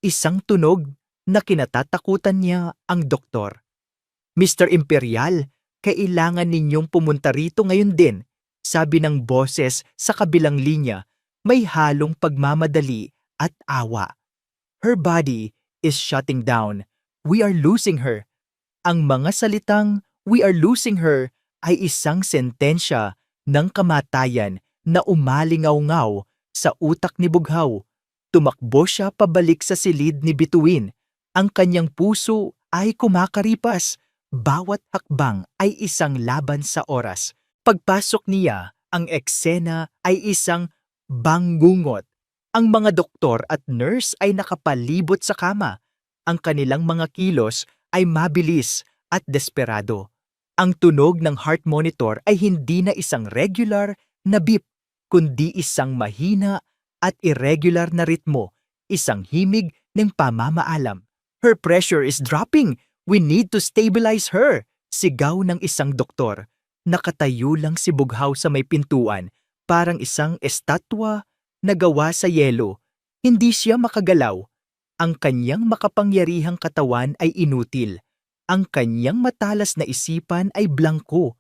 Isang tunog na kinatatakutan niya ang doktor. Mr. Imperial, kailangan ninyong pumunta rito ngayon din, sabi ng boses sa kabilang linya, may halong pagmamadali at awa. Her body is shutting down. We are losing her. Ang mga salitang we are losing her ay isang sentensya ng kamatayan na umalingaw-ngaw sa utak ni Bughaw. Tumakbo siya pabalik sa silid ni Bituin. Ang kanyang puso ay kumakaripas. Bawat hakbang ay isang laban sa oras. Pagpasok niya, ang eksena ay isang bangungot. Ang mga doktor at nurse ay nakapalibot sa kama. Ang kanilang mga kilos ay mabilis at desperado. Ang tunog ng heart monitor ay hindi na isang regular na beep, kundi isang mahina at irregular na ritmo, isang himig ng pamamaalam. Her pressure is dropping. We need to stabilize her, sigaw ng isang doktor. Nakatayo lang si Bughaw sa may pintuan, parang isang estatwa na gawa sa yelo. Hindi siya makagalaw. Ang kanyang makapangyarihang katawan ay inutil. Ang kanyang matalas na isipan ay blangko.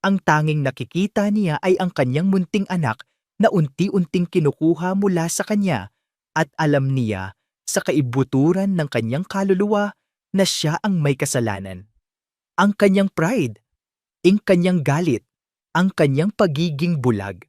Ang tanging nakikita niya ay ang kanyang munting anak na unti-unting kinukuha mula sa kanya at alam niya sa kaibuturan ng kanyang kaluluwa na siya ang may kasalanan. Ang kanyang pride, ang kanyang galit, ang kanyang pagiging bulag.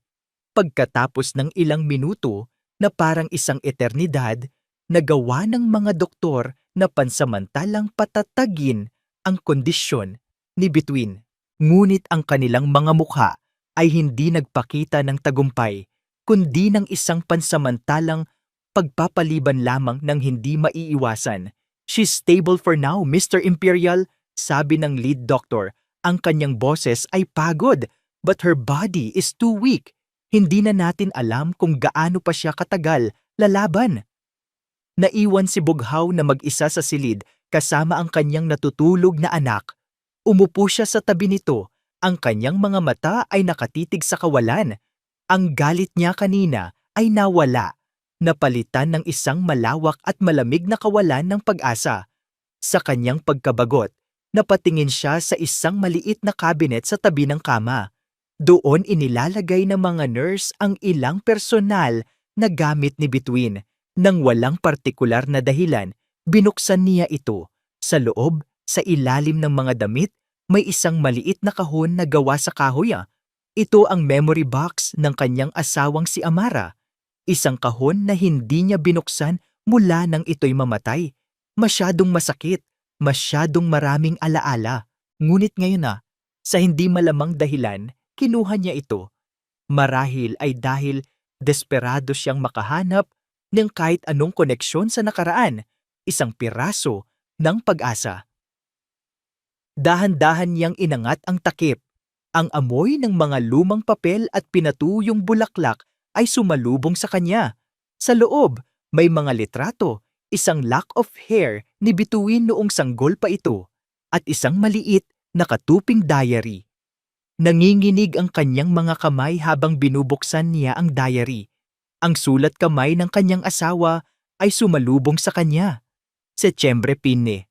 Pagkatapos ng ilang minuto na parang isang eternidad, nagawa ng mga doktor na pansamantalang patatagin ang kondisyon ni Bituin. Ngunit ang kanilang mga mukha ay hindi nagpakita ng tagumpay, kundi ng isang pansamantalang pagpapaliban lamang ng hindi maiiwasan. "She's stable for now, Mr. Imperial," sabi ng lead doctor. Ang kanyang boses ay pagod, but her body is too weak. Hindi na natin alam kung gaano pa siya katagal lalaban. Naiwan si Bughaw na mag-isa sa silid kasama ang kanyang natutulog na anak. Umupo siya sa tabi nito. Ang kanyang mga mata ay nakatitig sa kawalan. Ang galit niya kanina ay nawala, napalitan ng isang malawak at malamig na kawalan ng pag-asa. Sa kanyang pagkabagot, napatingin siya sa isang maliit na cabinet sa tabi ng kama. Doon inilalagay ng mga nurse ang ilang personal na gamit ni Bituin. Nang walang partikular na dahilan, binuksan niya ito. Sa loob, sa ilalim ng mga damit, may isang maliit na kahon na gawa sa kahoy. Ito ang memory box ng kanyang asawang si Amara. Isang kahon na hindi niya binuksan mula nang ito'y mamatay. Masyadong masakit, masyadong maraming alaala. Ngunit ngayon sa hindi malamang dahilan, kinuha niya ito. Marahil ay dahil desperado siyang makahanap ng kahit anong koneksyon sa nakaraan, isang piraso ng pag-asa. Dahan-dahan niyang inangat ang takip. Ang amoy ng mga lumang papel at pinatuyong bulaklak ay sumalubong sa kanya. Sa loob, may mga litrato, isang lock of hair ni Bituin noong sanggol pa ito, at isang maliit na katuping diary. Nanginginig ang kanyang mga kamay habang binubuksan niya ang diary. Ang sulat kamay ng kanyang asawa ay sumalubong sa kanya. Setyembre 15.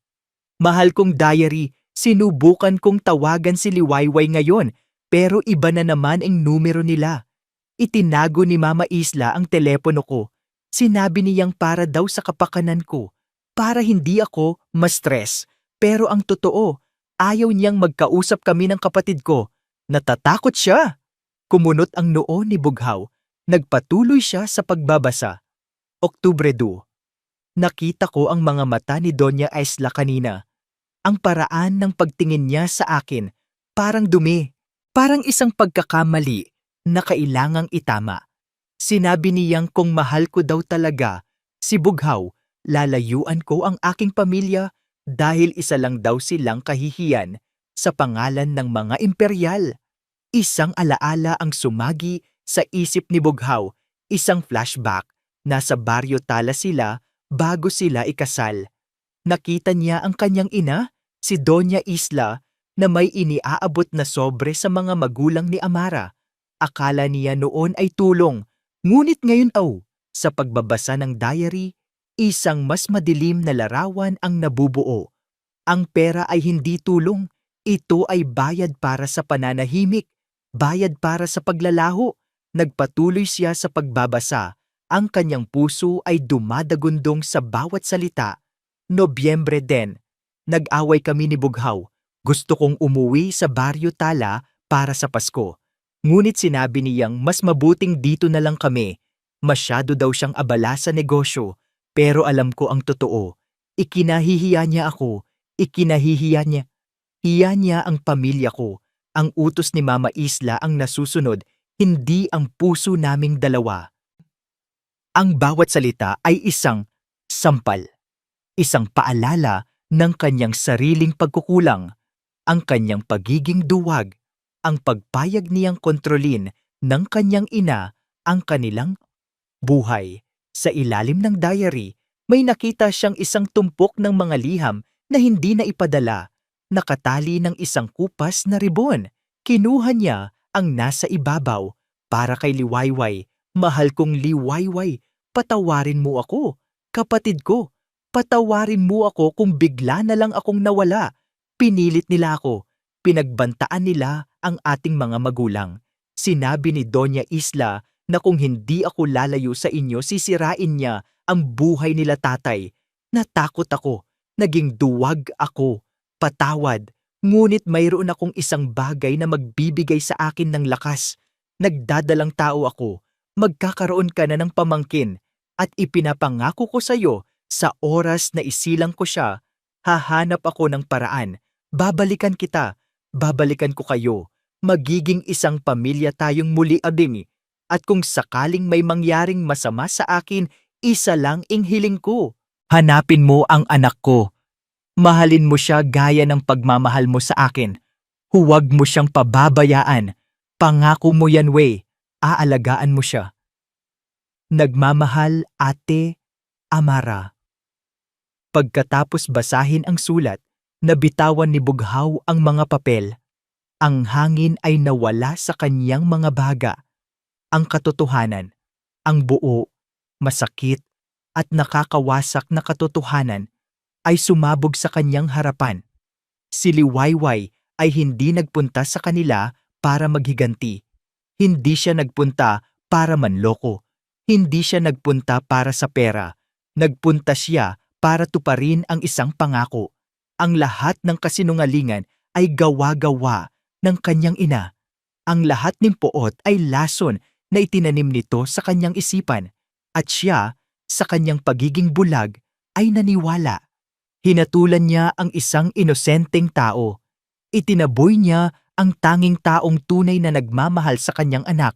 "Mahal kong diary, sinubukan kong tawagan si Liwayway ngayon, pero iba na naman ang numero nila. Itinago ni Mama Isla ang telepono ko. Sinabi niyang para daw sa kapakanan ko, para hindi ako ma-stress. Pero ang totoo, ayaw niyang magkausap kami ng kapatid ko. Natatakot siya." Kumunot ang noo ni Bughaw. Nagpatuloy siya sa pagbabasa. Oktubre 2. "Nakita ko ang mga mata ni Doña Isla kanina. Ang paraan ng pagtingin niya sa akin, parang dumi, parang isang pagkakamali na kailangang itama. Sinabi niyang kung mahal ko daw talaga si Bughaw, lalayuan ko ang aking pamilya dahil isa lang daw silang kahihiyan sa pangalan ng mga imperial." Isang alaala ang sumagi sa isip ni Bughaw, isang flashback. Nasa Barrio Tala sila bago sila ikasal. Nakita niya ang kanyang ina, si Doña Isla, na may iniaabot na sobre sa mga magulang ni Amara. Akala niya noon ay tulong, ngunit ngayon sa pagbabasa ng diary, isang mas madilim na larawan ang nabubuo. Ang pera ay hindi tulong, ito ay bayad para sa pananahimik, bayad para sa paglalaho. Nagpatuloy siya sa pagbabasa. Ang kanyang puso ay dumadagundong sa bawat salita. Nobyembre din. Nag-away kami ni Bughaw. Gusto kong umuwi sa Barrio Tala para sa Pasko. Ngunit sinabi niyang mas mabuting dito na lang kami. Masyado daw siyang abala sa negosyo. Pero alam ko ang totoo. Ikinahihiya niya ako. Ikinahihiya niya. Hiya niya ang pamilya ko. Ang utos ni Mama Isla ang nasusunod, hindi ang puso naming dalawa. Ang bawat salita ay isang sampal. Isang paalala ng kanyang sariling pagkukulang, ang kanyang pagiging duwag, ang pagpayag niyang kontrolin ng kanyang ina ang kanilang buhay. Sa ilalim ng diary, may nakita siyang isang tumpok ng mga liham na hindi na ipadala, nakatali ng isang kupas na ribon. Kinuha niya ang nasa ibabaw para kay Liwayway. "Mahal kong Liwayway, patawarin mo ako. Kapatid ko, patawarin mo ako kung bigla na lang akong nawala. Pinilit nila ako. Pinagbantaan nila ang ating mga magulang. Sinabi ni Doña Isla na kung hindi ako lalayo sa inyo, sisirain niya ang buhay nila tatay. Natakot ako. Naging duwag ako. Patawad. Ngunit mayroon akong isang bagay na magbibigay sa akin ng lakas. Nagdadalang tao ako. Magkakaroon ka na ng pamangkin. At ipinapangako ko sa iyo, sa oras na isilang ko siya, hahanap ako ng paraan. Babalikan kita. Babalikan ko kayo. Magiging isang pamilya tayong muli ading. At kung sakaling may mangyaring masama sa akin, isa lang ang hiling ko. Hanapin mo ang anak ko. Mahalin mo siya gaya ng pagmamahal mo sa akin. Huwag mo siyang pababayaan. Pangako mo yan, Wei. Aalagaan mo siya. Nagmamahal, Ate Amara. Pagkatapos basahin ang sulat, nabitawan ni Bughaw ang mga papel. Ang hangin ay nawala sa kanyang mga baga. Ang katotohanan, ang buo, masakit, at nakakawasak na katotohanan ay sumabog sa kanyang harapan. Si Liwayway ay hindi nagpunta sa kanila para maghiganti. Hindi siya nagpunta para manloko. Hindi siya nagpunta para sa pera. Nagpunta siya para tuparin ang isang pangako. Ang lahat ng kasinungalingan ay gawa-gawa ng kanyang ina. Ang lahat ng poot ay lason na itinanim nito sa kanyang isipan. At siya, sa kanyang pagiging bulag, ay naniwala. Hinatulan niya ang isang inosenteng tao. Itinaboy niya ang tanging taong tunay na nagmamahal sa kanyang anak.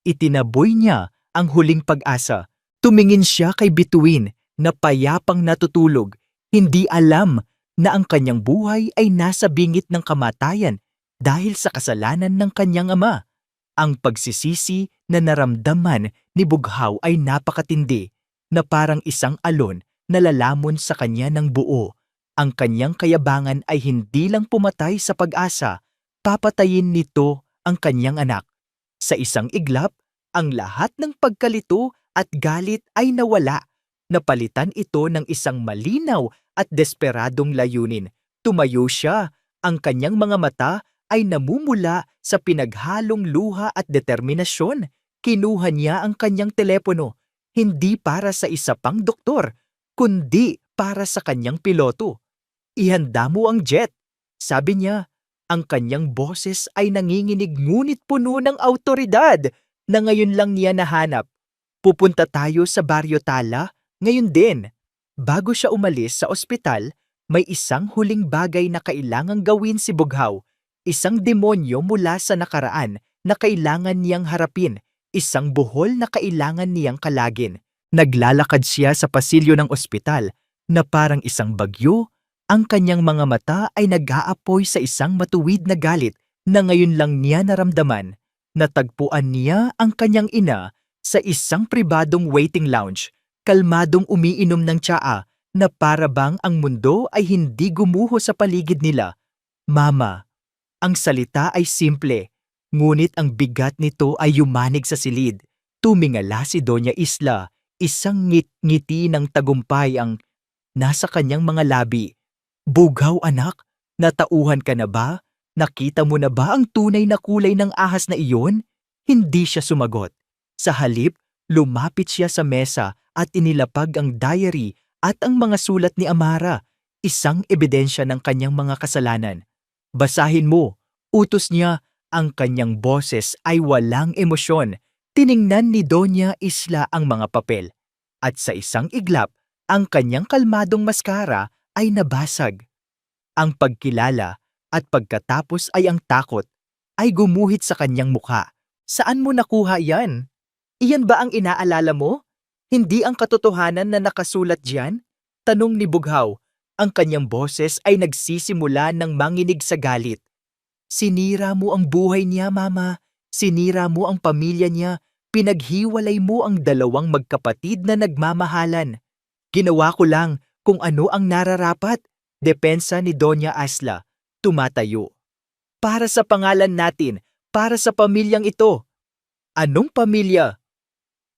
Itinaboy niya ang huling pag-asa. Tumingin siya kay Bituin na payapang natutulog, hindi alam na ang kanyang buhay ay nasa bingit ng kamatayan dahil sa kasalanan ng kanyang ama. Ang pagsisisi na naramdaman ni Bughaw ay napakatindi, na parang isang alon na lalamon sa kanya ng buo. Ang kanyang kayabangan ay hindi lang pumatay sa pag-asa, papatayin nito ang kanyang anak. Sa isang iglap, ang lahat ng pagkalito at galit ay nawala. Napalitan ito ng isang malinaw at desperadong layunin. Tumayo siya, ang kanyang mga mata ay namumula sa pinaghalong luha at determinasyon. Kinuha niya ang kanyang telepono, hindi para sa isa pang doktor, kundi para sa kanyang piloto. Ihanda mo ang jet, sabi niya. Ang kanyang boses ay nanginginig ngunit puno ng awtoridad na ngayon lang niya nahanap. Pupunta tayo sa Barrio Tala ngayon din. Bago siya umalis sa ospital, may isang huling bagay na kailangang gawin si Bughaw. Isang demonyo mula sa nakaraan na kailangan niyang harapin. Isang buhol na kailangan niyang kalagin. Naglalakad siya sa pasilyo ng ospital na parang isang bagyo. Ang kanyang mga mata ay nag-aapoy sa isang matuwid na galit na ngayon lang niya naramdaman. Natagpuan niya ang kanyang ina sa isang pribadong waiting lounge, kalmadong umiinom ng tsaa na para bang ang mundo ay hindi gumuho sa paligid nila. Mama. Ang salita ay simple, ngunit ang bigat nito ay yumanig sa silid. Tumingala si Doña Isla, isang ngiti ng tagumpay ang nasa kanyang mga labi. Bughaw anak, natauhan ka na ba? Nakita mo na ba ang tunay na kulay ng ahas na iyon? Hindi siya sumagot. Sa halip, lumapit siya sa mesa at inilapag ang diary at ang mga sulat ni Amara, isang ebidensya ng kanyang mga kasalanan. Basahin mo, utos niya. Ang kanyang boses ay walang emosyon. Tiningnan ni Doña Isla ang mga papel. At sa isang iglap, ang kanyang kalmadong maskara ay nabasag. Ang pagkilala at pagkatapos ay ang takot ay gumuhit sa kanyang mukha. Saan mo nakuha yan? Iyan ba ang inaalala mo? Hindi ang katotohanan na nakasulat diyan? Tanong ni Bughaw. Ang kanyang boses ay nagsisimula ng manginig sa galit. Sinira mo ang buhay niya, Mama. Sinira mo ang pamilya niya. Pinaghiwalay mo ang dalawang magkapatid na nagmamahalan. Ginawa ko lang kung ano ang nararapat. Depensa ni Doña Asla, tumatayo. Para sa pangalan natin, para sa pamilyang ito. Anong pamilya?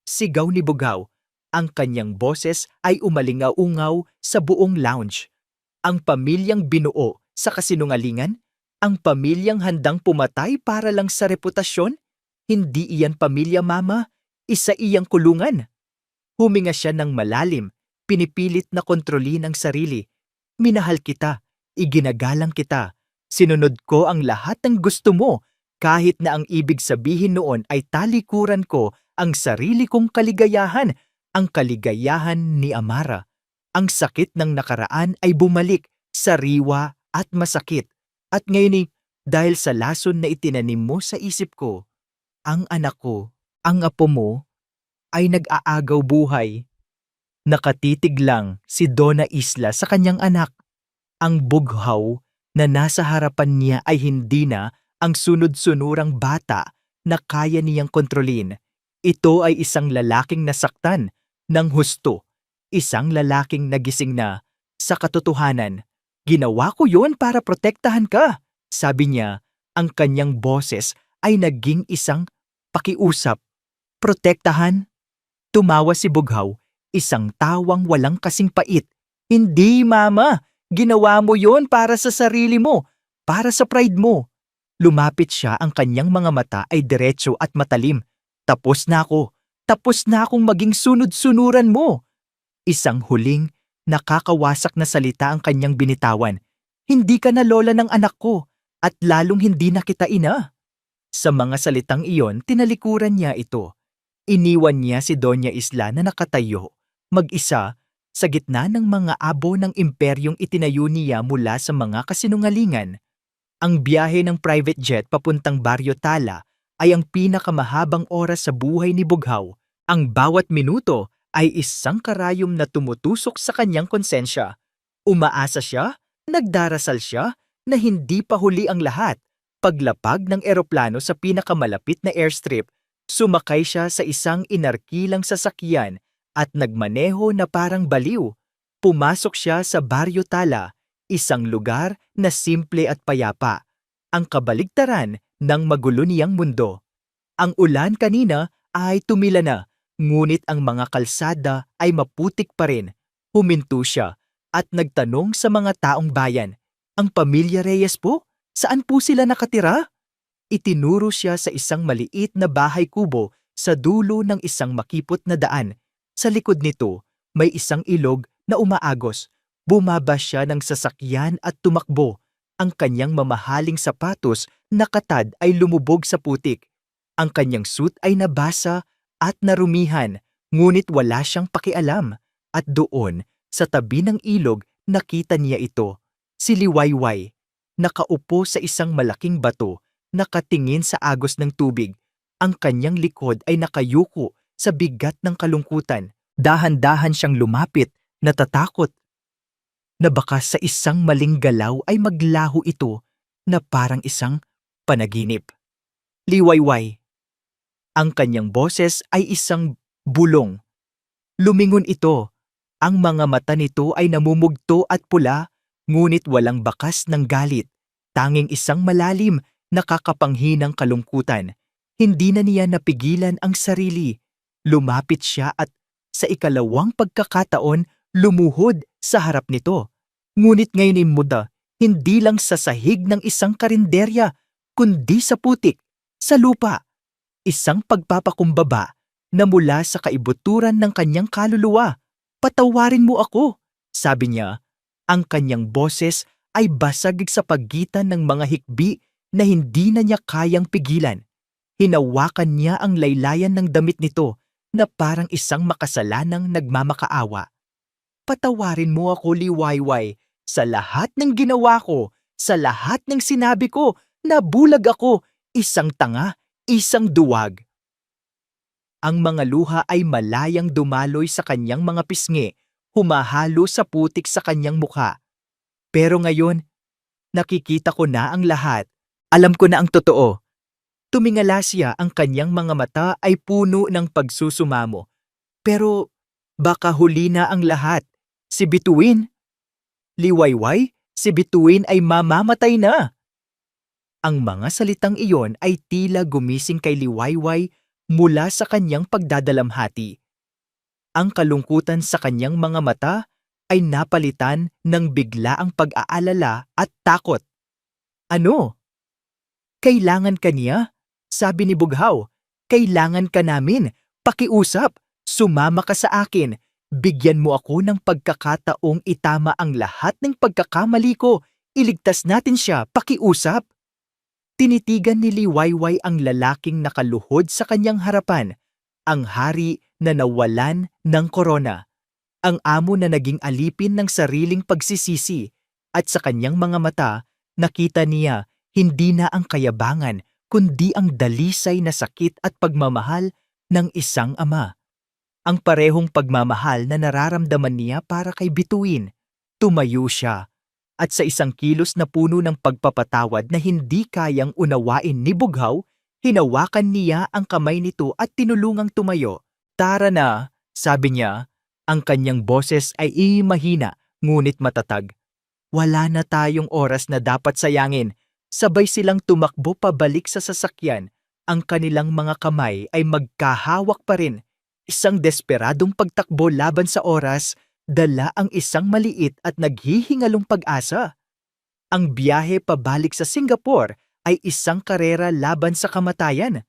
Sigaw ni Bughaw. Ang kanyang boses ay umalingaw-ungaw sa buong lounge. Ang pamilyang binuo sa kasinungalingan? Ang pamilyang handang pumatay para lang sa reputasyon? Hindi iyan pamilya, Mama. Isa iyang kulungan. Huminga siya ng malalim, pinipilit na kontrolin ang sarili. Minahal kita, iginagalang kita, Sinunod ko ang lahat ng gusto mo, kahit na ang ibig sabihin noon ay talikuran ko ang sarili kong kaligayahan, ang kaligayahan ni Amara. Ang sakit ng nakaraan ay bumalik, sariwa at masakit. At ngayon dahil sa lason na itinanim mo sa isip ko, ang anak ko, ang apo mo, ay nag-aagaw buhay. Nakatitig lang si Donna Isla sa kanyang anak. Ang bughaw na nasa harapan niya ay hindi na ang sunod-sunurang bata na kaya niyang kontrolin. Ito ay isang lalaking nasaktan ng husto, isang lalaking nagising na sa katotohanan. Ginawa ko yon para protektahan ka, sabi niya. Ang kanyang boses ay naging isang pakiusap. Protektahan? Tumawa si Bughaw, isang tawang walang kasing pait. Hindi, Mama. Ginawa mo yon para sa sarili mo, para sa pride mo. Lumapit siya, ang kanyang mga mata ay diretso at matalim. Tapos na ako. Tapos na akong maging sunod-sunuran mo. Isang huling, nakakawasak na salita ang kanyang binitawan. Hindi ka na lola ng anak ko, at lalong hindi na kita ina. Sa mga salitang iyon, tinalikuran niya ito. Iniwan niya si Doña Isla na nakatayo, mag-isa, sa gitna ng mga abo ng imperyong itinayo niya mula sa mga kasinungalingan. Ang biyahe ng private jet papuntang Barrio Tala ay ang pinakamahabang oras sa buhay ni Bughaw. Ang bawat minuto ay isang karayom na tumutusok sa kanyang konsensya. Umaasa siya, nagdarasal siya, na hindi pa huli ang lahat. Paglapag ng eroplano sa pinakamalapit na airstrip, sumakay siya sa isang inarkilang sasakyan at nagmaneho na parang baliw. Pumasok siya sa Barrio Tala, isang lugar na simple at payapa, ang kabaligtaran ng magulo niyang mundo. Ang ulan kanina ay tumila na, ngunit ang mga kalsada ay maputik pa rin. Huminto siya at nagtanong sa mga taong bayan, "Ang pamilya Reyes po? Saan po sila nakatira?" Itinuro siya sa isang maliit na bahay kubo sa dulo ng isang makipot na daan. Sa likod nito, may isang ilog na umaagos. Bumaba siya ng sasakyan at tumakbo. Ang kanyang mamahaling sapatos na katad ay lumubog sa putik. Ang kanyang suit ay nabasa at narumihan, ngunit wala siyang pakialam. At doon, sa tabi ng ilog, nakita niya ito. Si Liwayway, nakaupo sa isang malaking bato, nakatingin sa agos ng tubig. Ang kanyang likod ay nakayuko sa bigat ng kalungkutan. Dahan-dahan siyang lumapit, natatakot na baka sa isang maling galaw ay maglaho ito na parang isang panaginip. Liwayway. Ang kanyang boses ay isang bulong. Lumingon ito. Ang mga mata nito ay namumugto at pula, ngunit walang bakas ng galit. Tanging isang malalim, nakakapanghinang kalungkutan. Hindi na niya napigilan ang sarili. Lumapit siya at sa ikalawang pagkakataon, lumuhod sa harap nito. Ngunit ngayon muda, hindi lang sa sahig ng isang karinderya, kundi sa putik, sa lupa. Isang pagpapakumbaba na mula sa kaibuturan ng kanyang kaluluwa. "Patawarin mo ako," sabi niya. Ang kanyang boses ay basag sa pagitan ng mga hikbi na hindi na niya kayang pigilan. Hinawakan niya ang laylayan ng damit nito na parang isang makasalanang nagmamakaawa. "Patawarin mo ako, Liwayway, sa lahat ng ginawa ko, sa lahat ng sinabi ko. Nabulag ako, isang tanga, isang duwag." Ang mga luha ay malayang dumaloy sa kanyang mga pisngi, humahalo sa putik sa kanyang mukha. Pero ngayon, nakikita ko na ang lahat. Alam ko na ang totoo. Tumingala siya, ang kanyang mga mata ay puno ng pagsusumamo. Pero baka huli na ang lahat. Si Bituin. Liwayway, si Bituin ay mamamatay na. Ang mga salitang iyon ay tila gumising kay Liwayway mula sa kanyang pagdadalamhati. Ang kalungkutan sa kanyang mga mata ay napalitan ng biglaang pag-aalala at takot. "Ano? Kailangan ka niya?" sabi ni Bughaw. "Kailangan ka namin. Pakiusap. Sumama ka sa akin. Bigyan mo ako ng pagkakataong itama ang lahat ng pagkakamali ko. Iligtas natin siya, pakiusap. Tinitigan ni Liwayway ang lalaking nakaluhod sa kanyang harapan, ang hari na nawalan ng korona, ang amo na naging alipin ng sariling pagsisisi, at sa kanyang mga mata, nakita niya hindi na ang kayabangan kundi ang dalisay na sakit at pagmamahal ng isang ama. Ang parehong pagmamahal na nararamdaman niya para kay Bituin. Tumayo siya, at sa isang kilos na puno ng pagpapatawad na hindi kayang unawain ni Bughaw, hinawakan niya ang kamay nito at tinulungang tumayo. "Tara na," sabi niya. Ang kanyang boses ay mahina ngunit matatag. "Wala na tayong oras na dapat sayangin." Sabay silang tumakbo pabalik sa sasakyan. Ang kanilang mga kamay ay magkahawak pa rin. Isang desperadong pagtakbo laban sa oras, dala ang isang maliit at naghihingalong pag-asa. Ang biyahe pabalik sa Singapore ay isang karera laban sa kamatayan.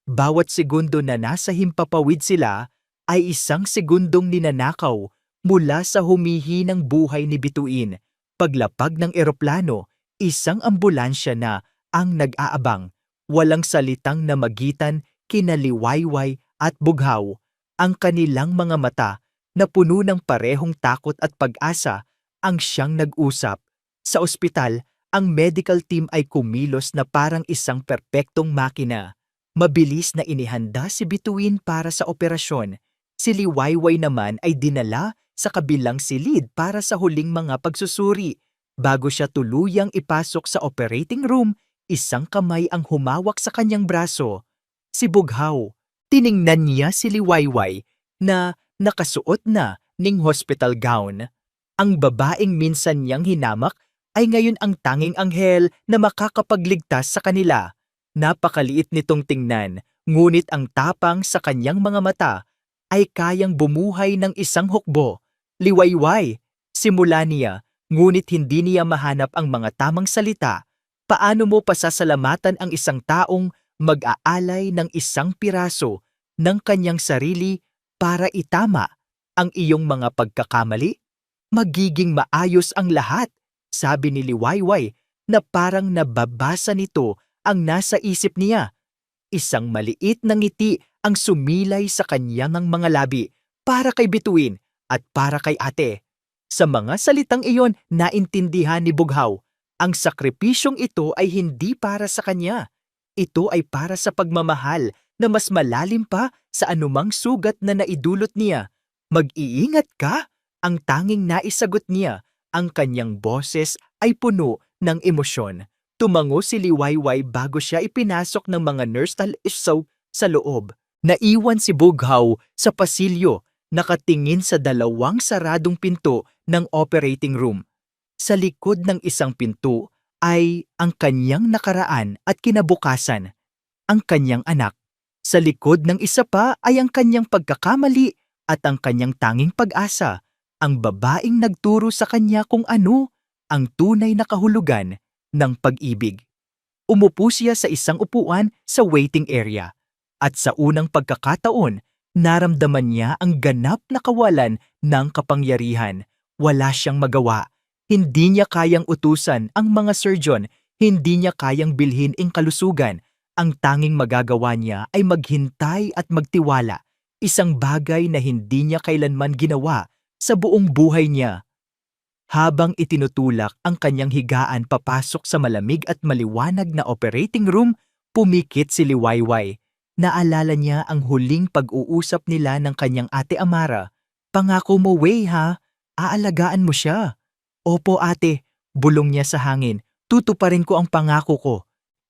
Bawat segundo na nasa himpapawid sila ay isang segundong ninanakaw mula sa humihinang buhay ni Bituin. Paglapag ng eroplano, isang ambulansya na ang nag-aabang. Walang salitang namagitan kina Liwayway at Bughaw. Ang kanilang mga mata na puno ng parehong takot at pag-asa ang siyang nag-usap. Sa ospital, ang medical team ay kumilos na parang isang perpektong makina. Mabilis na inihanda si Bituin para sa operasyon. Si Liwayway naman ay dinala sa kabilang silid para sa huling mga pagsusuri. Bago siya tuluyang ipasok sa operating room, isang kamay ang humawak sa kanyang braso. Si Bughaw. Tiningnan niya si Liwayway na nakasuot na ng hospital gown. Ang babaeng minsan niyang hinamak ay ngayon ang tanging anghel na makakapagligtas sa kanila. Napakaliit nitong tingnan, ngunit ang tapang sa kanyang mga mata ay kayang bumuhay ng isang hukbo. "Liwayway," simula niya, ngunit hindi niya mahanap ang mga tamang salita. Paano mo pasasalamatan ang isang taong mag-aalay ng isang piraso ng kanyang sarili para itama ang iyong mga pagkakamali? "Magiging maayos ang lahat," sabi ni Liwayway na parang nababasa nito ang nasa isip niya. Isang maliit na ngiti ang sumilay sa kanyang mga labi para kay Bituin at para kay ate. Sa mga salitang iyon, naintindihan ni Bughaw. Ang sakripisyong ito ay hindi para sa kanya. Ito ay para sa pagmamahal na mas malalim pa sa anumang sugat na naidulot niya. "Mag-iingat ka," ang tanging naisagot niya. Ang kanyang boses ay puno ng emosyon. Tumango si Liwayway bago siya ipinasok ng mga nurse sa loob. Naiwan si Bughaw sa pasilyo, nakatingin sa dalawang saradong pinto ng operating room. Sa likod ng isang pinto ay ang kanyang nakaraan at kinabukasan, ang kanyang anak. Sa likod ng isa pa ay ang kanyang pagkakamali at ang kanyang tanging pag-asa, ang babaeng nagturo sa kanya kung ano ang tunay na kahulugan ng pag-ibig. Umupo siya sa isang upuan sa waiting area, at sa unang pagkakataon, naramdaman niya ang ganap na kawalan ng kapangyarihan. Wala siyang magawa. Hindi niya kayang utusan ang mga surgeon, hindi niya kayang bilhin ang kalusugan. Ang tanging magagawa niya ay maghintay at magtiwala, isang bagay na hindi niya kailanman ginawa sa buong buhay niya. Habang itinutulak ang kanyang higaan papasok sa malamig at maliwanag na operating room, pumikit si Liwayway. Naalala niya ang huling pag-uusap nila ng kanyang ate Amara. "Pangako mo, Wei, ha? Aalagaan mo siya." "Opo, ate," bulong niya sa hangin. "Tutuparin ko ang pangako ko."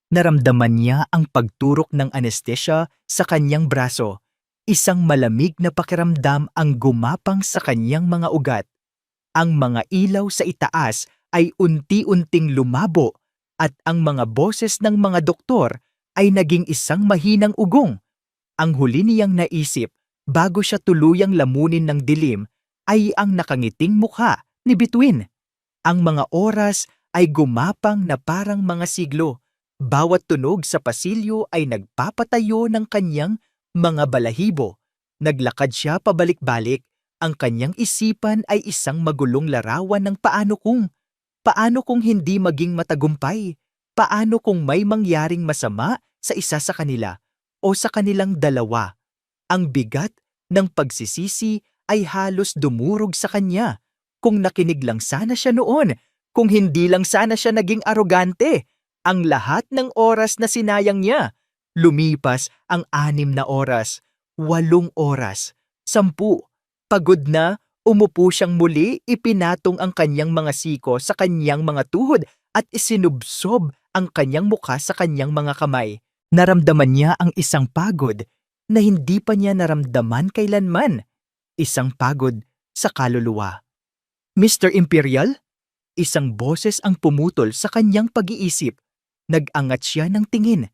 Naramdaman niya ang pagturok ng anesthesia sa kanyang braso. Isang malamig na pakiramdam ang gumapang sa kanyang mga ugat. Ang mga ilaw sa itaas ay unti-unting lumabo at ang mga boses ng mga doktor ay naging isang mahinang ugong. Ang huli niyang naisip bago siya tuluyang lamunin ng dilim ay ang nakangiting mukha ni Bituin. Ang mga oras ay gumapang na parang mga siglo. Bawat tunog sa pasilyo ay nagpapatayo ng kanyang mga balahibo. Naglakad siya pabalik-balik. Ang kanyang isipan ay isang magulong larawan ng paano kung Paano kung hindi maging matagumpay? Paano kung may mangyaring masama sa isa sa kanila o sa kanilang dalawa? Ang bigat ng pagsisisi ay halos dumurog sa kanya. Kung nakinig lang sana siya noon, kung hindi lang sana siya naging arogante, ang lahat ng oras na sinayang niya. Lumipas ang 6 na oras, 8 oras, 10. Pagod na, umupo siyang muli, ipinatong ang kanyang mga siko sa kanyang mga tuhod at isinubsob ang kanyang mukha sa kanyang mga kamay. Naramdaman niya ang isang pagod na hindi pa niya naramdaman kailanman. Isang pagod sa kaluluwa. Mr. Imperial? Isang boses ang pumutol sa kanyang pag-iisip. Nag-angat siya ng tingin.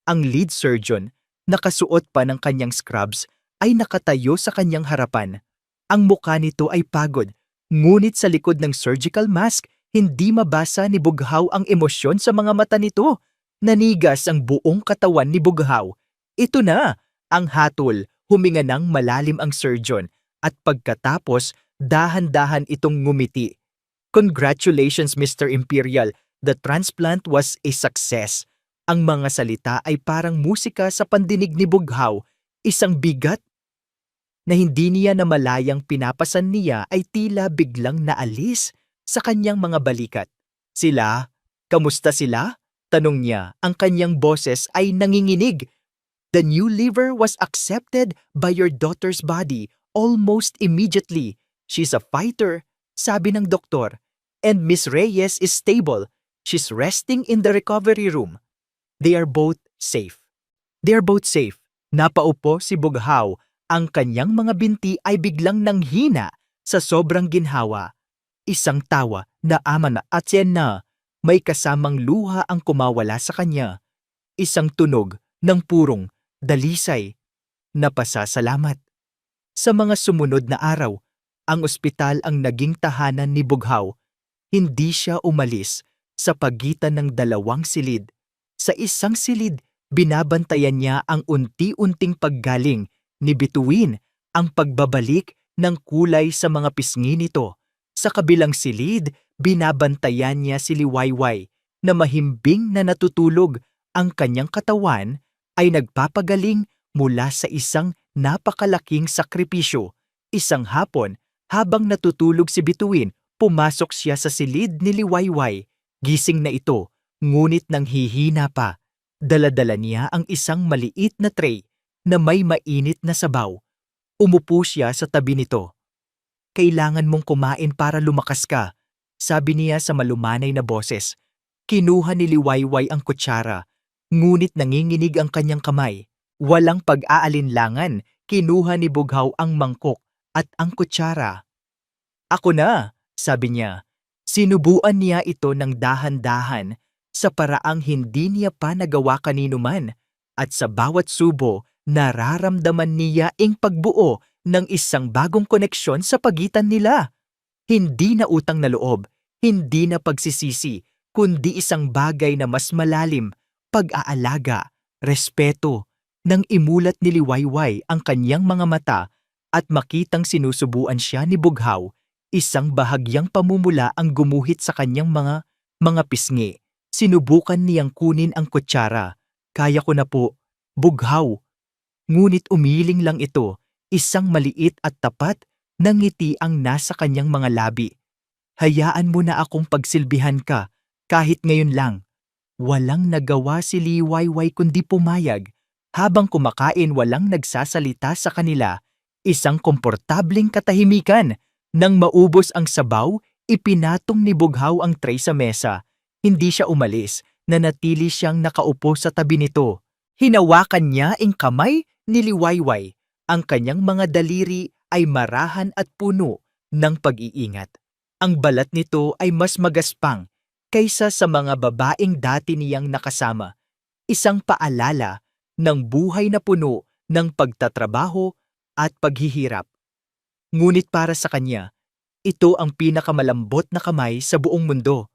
Ang lead surgeon, nakasuot pa ng kanyang scrubs, ay nakatayo sa kanyang harapan. Ang mukha nito ay pagod, ngunit sa likod ng surgical mask, hindi mabasa ni Bughaw ang emosyon sa mga mata nito. Nanigas ang buong katawan ni Bughaw. Ito na! Ang hatol, huminga ng malalim ang surgeon, at pagkatapos, dahan-dahan itong ngumiti. Congratulations, Mr. Imperial. The transplant was a success. Ang mga salita ay parang musika sa pandinig ni Bughaw. Isang bigat na hindi niya namalayang pinapasan niya ay tila biglang naalis sa kanyang mga balikat. Sila? Kamusta sila? Tanong niya. Ang kanyang boses ay nanginginig. The new liver was accepted by your daughter's body almost immediately. She's a fighter, sabi ng doktor. And Miss Reyes is stable. She's resting in the recovery room. They are both safe. They are both safe. Napaupo si Bughaw. Ang kanyang mga binti ay biglang nanghina sa sobrang ginhawa. Isang tawa na ama na at na may kasamang luha ang kumawala sa kanya. Isang tunog ng purong dalisay na pasasalamat. Sa mga sumunod na araw, ang ospital ang naging tahanan ni Bughaw. Hindi siya umalis sa pagitan ng 2 silid. Sa isang silid, binabantayan niya ang unti-unting paggaling ni Bituin, ang pagbabalik ng kulay sa mga pisngi nito. Sa kabilang silid, binabantayan niya si Liwayway na mahimbing na natutulog. Ang kanyang katawan ay nagpapagaling mula sa isang napakalaking sakripisyo. Isang hapon, habang natutulog si Bituin, pumasok siya sa silid ni Liwayway. Gising na ito, ngunit nanghihina pa. Dala-dala niya ang isang maliit na tray na may mainit na sabaw. Umupo siya sa tabi nito. Kailangan mong kumain para lumakas ka, sabi niya sa malumanay na boses. Kinuha ni Liwayway ang kutsara, ngunit nanginginig ang kanyang kamay. Walang pag-aalinlangan, kinuha ni Bughaw ang mangkok at ang kutsara. Ako na, sabi niya. Sinubuan niya ito ng dahan-dahan sa paraang hindi niya pa nagawa kanino man, at sa bawat subo, nararamdaman niya ang pagbuo ng isang bagong koneksyon sa pagitan nila. Hindi na utang na loob, hindi na pagsisisi, kundi isang bagay na mas malalim, pag-aalaga, respeto. Nang imulat ni Liwayway ang kanyang mga mata at makitang sinusubuan siya ni Bughaw, isang bahagyang pamumula ang gumuhit sa kanyang mga pisngi. Sinubukan niyang kunin ang kutsara. Kaya ko na po, Bughaw. Ngunit umiling lang ito, isang maliit at tapat na ngiti ang nasa kanyang mga labi. Hayaan mo na akong pagsilbihan ka, kahit ngayon lang. Walang nagawa si Liwayway kundi pumayag. Habang kumakain, walang nagsasalita sa kanila. Isang komportabling katahimikan. Nang maubos ang sabaw, ipinatong ni Bughaw ang tray sa mesa. Hindi siya umalis, nanatili siyang nakaupo sa tabi nito. Hinawakan niya ang kamay ni Liwayway. Ang kanyang mga daliri ay marahan at puno ng pag-iingat. Ang balat nito ay mas magaspang kaysa sa mga babaeng dati niyang nakasama. Isang paalala ng buhay na puno ng pagtatrabaho at paghihirap. Ngunit para sa kanya, ito ang pinakamalambot na kamay sa buong mundo.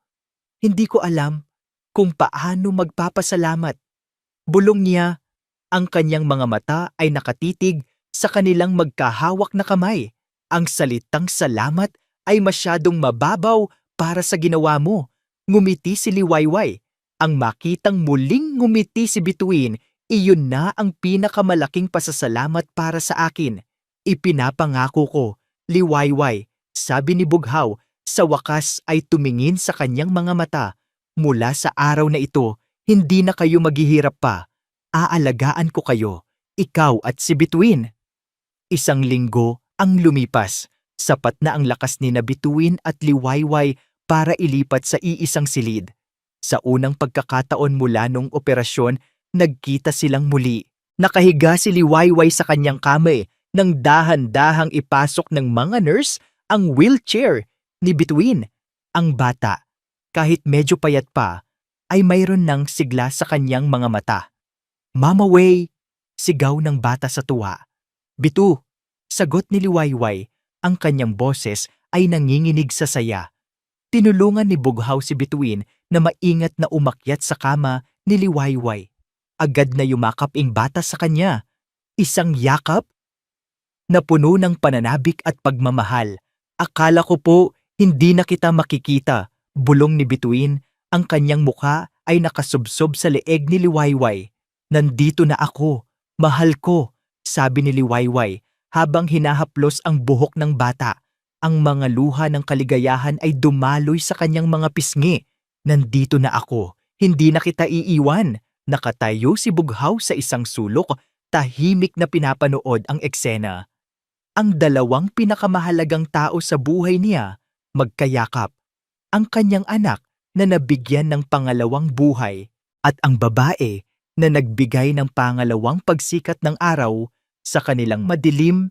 Hindi ko alam kung paano magpapasalamat. Bulong niya, ang kanyang mga mata ay nakatitig sa kanilang magkahawak na kamay. Ang salitang salamat ay masyadong mababaw para sa ginawa mo. Ngumiti si Liwayway. Ang makitang muling ngumiti si Bituin, iyon na ang pinakamalaking pasasalamat para sa akin. Ipinapangako ko, Liwayway, sabi ni Bughaw, sa wakas ay tumingin sa kanyang mga mata. Mula sa araw na ito, hindi na kayo maghihirap pa. Aalagaan ko kayo, ikaw at si Bituin. Isang linggo ang lumipas. Sapat na ang lakas ni na Bituin at Liwayway para ilipat sa iisang silid. Sa unang pagkakataon mula nung operasyon, nagkita silang muli. Nakahiga si Liwayway sa kanyang kama nang dahan-dahang ipasok ng mga nurse ang wheelchair ni Bituin. Ang bata, kahit medyo payat pa, ay mayroon ng sigla sa kanyang mga mata. "Mama Way!" sigaw ng bata sa tuwa. "Bitu!" sagot ni Liwayway. Ang kanyang boses ay nanginginig sa saya. Tinulungan ni Bughaw si Bituin na maingat na umakyat sa kama ni Liwayway. Agad na yumakap ang bata sa kanya. Isang yakap na puno ng pananabik at pagmamahal. "Akala ko po hindi na kita makikita," bulong ni Bituin. Ang kanyang mukha ay nakasubsob sa leeg ni Liwayway. "Nandito na ako, mahal ko," sabi ni Liwayway habang hinahaplos ang buhok ng bata. Ang mga luha ng kaligayahan ay dumaloy sa kanyang mga pisngi. "Nandito na ako, hindi na kita iiwan." Nakatayo si Bughaw sa isang sulok, tahimik na pinapanood ang eksena. Ang dalawang pinakamahalagang tao sa buhay niya, magkayakap. Ang kanyang anak na nabigyan ng pangalawang buhay at ang babae na nagbigay ng pangalawang pagsikat ng araw sa kanilang madilim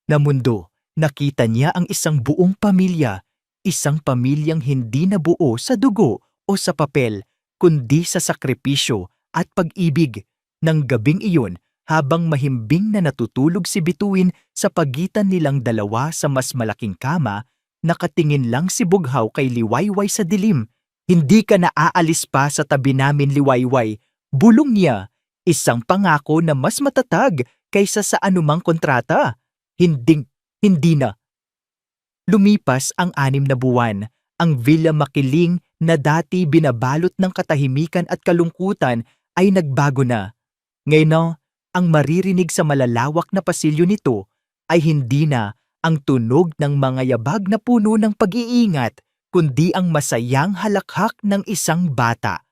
na mundo. Nakita niya ang isang buong pamilya, isang pamilyang hindi nabuo sa dugo o sa papel, kundi sa sakripisyo at pag-ibig. Nang gabing iyon, habang mahimbing na natutulog si Bituin sa pagitan nilang dalawa sa mas malaking kama, nakatingin lang si Bughaw kay Liwayway sa dilim. "Hindi ka na aalis pa sa tabi namin, Liwayway," bulong niya. "Isang pangako na mas matatag kaysa sa anumang kontrata." Hindi na. Lumipas ang 6 na buwan. Ang Villa Makiling na dati binabalot ng katahimikan at kalungkutan ay nagbago na. Ngayon, ang maririnig sa malalawak na pasilyo nito ay hindi na ang tunog ng mga yabag na puno ng pag-iingat, kundi ang masayang halakhak ng isang bata.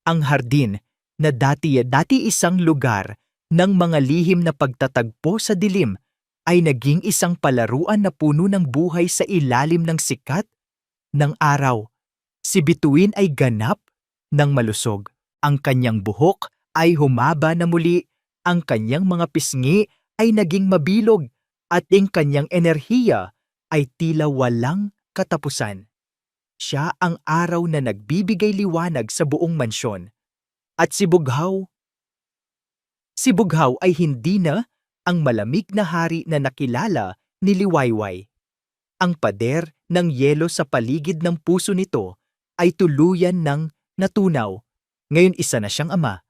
Ang hardin na dati isang lugar ng mga lihim na pagtatagpo sa dilim ay naging isang palaruan na puno ng buhay sa ilalim ng sikat ng araw. Si Bituin ay ganap ng malusog. Ang kanyang buhok ay humaba na muli, ang kanyang mga pisngi ay naging mabilog, at ang kanyang enerhiya ay tila walang katapusan. Siya ang araw na nagbibigay liwanag sa buong mansyon. At si Bughaw ay hindi na ang malamig na hari na nakilala ni Liwayway. Ang pader ng yelo sa paligid ng puso nito ay tuluyan ng natunaw. Ngayon isa na siyang ama.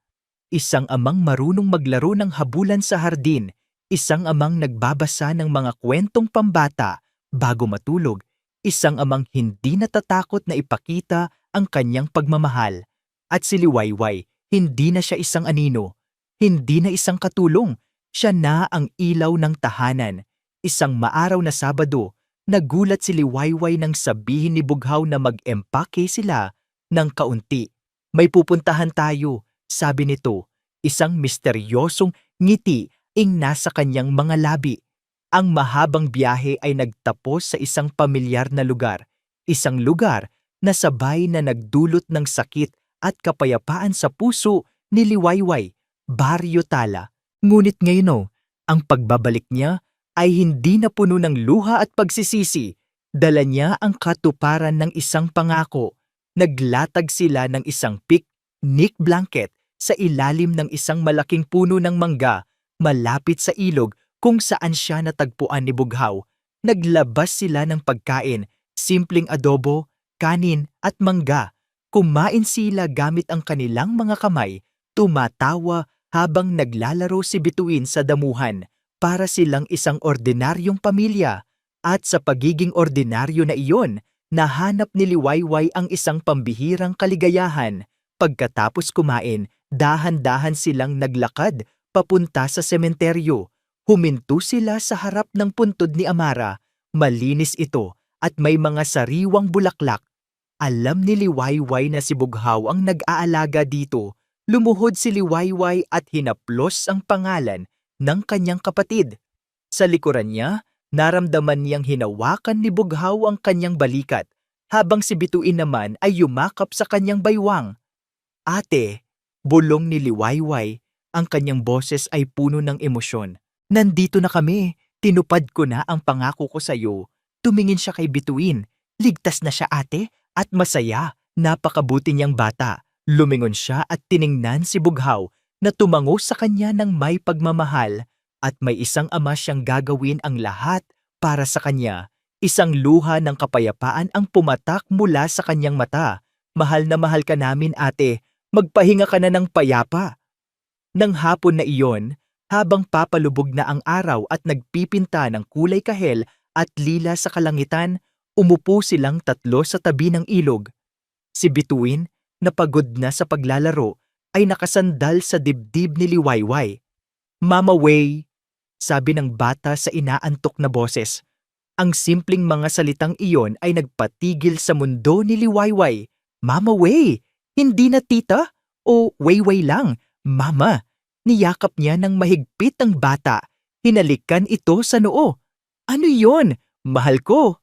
Isang amang marunong maglaro ng habulan sa hardin. Isang amang nagbabasa ng mga kwentong pambata bago matulog. Isang amang hindi natatakot na ipakita ang kanyang pagmamahal. At si Liwayway, hindi na siya isang anino. Hindi na isang katulong. Siya na ang ilaw ng tahanan. Isang maaraw na Sabado, nagulat si Liwayway nang sabihin ni Bughaw na mag-empake sila ng kaunti. "May pupuntahan tayo," sabi nito. Isang misteryosong ngiti ang nasa kanyang mga labi. Ang mahabang biyahe ay nagtapos sa isang pamilyar na lugar. Isang lugar na sabay na nagdulot ng sakit at kapayapaan sa puso ni Liwayway, Baryo Tala. Ngunit ngayon, ang pagbabalik niya ay hindi na puno ng luha at pagsisisi. Dala niya ang katuparan ng isang pangako. Naglatag sila ng isang picnic blanket sa ilalim ng isang malaking puno ng mangga, malapit sa ilog kung saan siya natagpuan ni Bughaw. Naglabas sila ng pagkain, simpleng adobo, kanin at mangga. Kumain sila gamit ang kanilang mga kamay, tumatawa habang naglalaro si Bituin sa damuhan. Para silang isang ordinaryong pamilya, at sa pagiging ordinaryo na iyon, nahanap ni Liwayway ang isang pambihirang kaligayahan. Pagkatapos kumain, dahan-dahan silang naglakad papunta sa sementeryo. Huminto sila sa harap ng puntod ni Amara. Malinis ito at may mga sariwang bulaklak. Alam ni Liwayway na si Bughaw ang nag-aalaga dito. Lumuhod si Liwayway at hinaplos ang pangalan ng kanyang kapatid. Sa likuran niya, naramdaman niyang hinawakan ni Bughaw ang kanyang balikat, habang si Bituin naman ay yumakap sa kanyang baywang. Ate, bulong ni Liwayway, ang kanyang boses ay puno ng emosyon. Nandito na kami, tinupad ko na ang pangako ko sa iyo. Tumingin siya kay Bituin. Ligtas na siya ate at masaya. Napakabuti niyang bata. Lumingon siya at tiningnan si Bughaw na tumango sa kanya ng may pagmamahal at may isang ama siyang gagawin ang lahat para sa kanya. Isang luha ng kapayapaan ang pumatak mula sa kanyang mata. Mahal na mahal ka namin ate, magpahinga ka na ng payapa. Nang hapon na iyon, habang papalubog na ang araw at nagpipinta ng kulay kahel at lila sa kalangitan, umupo silang tatlo sa tabi ng ilog. Si Bituin, na pagod na sa paglalaro, ay nakasandal sa dibdib ni Liwayway. Mama Way, sabi ng bata sa inaantok na boses. Ang simpleng mga salitang iyon ay nagpatigil sa mundo ni Liwayway. Mama Way, hindi na tita o Wayway lang, mama. Niyakap niya ng mahigpit ang bata. Hinalikan ito sa noo. Ano yon? Mahal ko.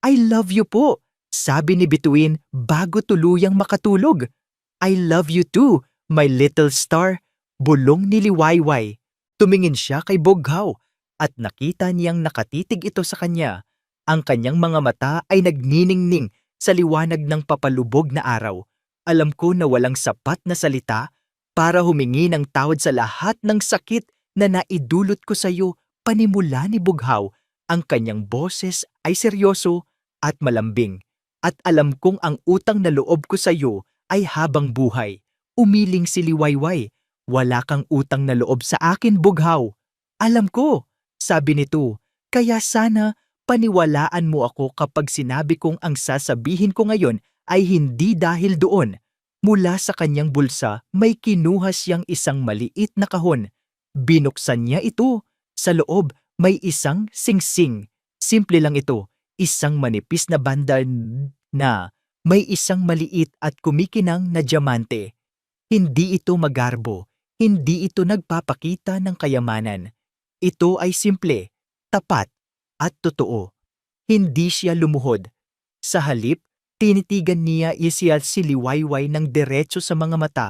I love you po, sabi ni Bituin bago tuluyang makatulog. I love you too, my little star, bulong ni Liwayway. Tumingin siya kay Bughaw at nakita niyang nakatitig ito sa kanya. Ang kanyang mga mata ay nagniningning sa liwanag ng papalubog na araw. Alam ko na walang sapat na salita para humingi ng tawad sa lahat ng sakit na naidulot ko sa iyo, panimula ni Bughaw. Ang kanyang boses ay seryoso at malambing. At alam kong ang utang na loob ko sa iyo ay habang buhay. Umiling si Liwayway. Wala kang utang na loob sa akin, Bughaw. Alam ko, sabi nito, kaya sana paniwalaan mo ako kapag sinabi kong ang sasabihin ko ngayon ay hindi dahil doon. Mula sa kanyang bulsa, may kinuha siyang isang maliit na kahon. Binuksan niya ito. Sa loob, may isang singsing. Simple lang ito, isang manipis na banda na may isang maliit at kumikinang na diamante. Hindi ito magarbo, hindi ito nagpapakita ng kayamanan. Ito ay simple, tapat, at totoo. Hindi siya lumuhod. Sa halip, tinitigan niya si Liwayway ng diretso sa mga mata,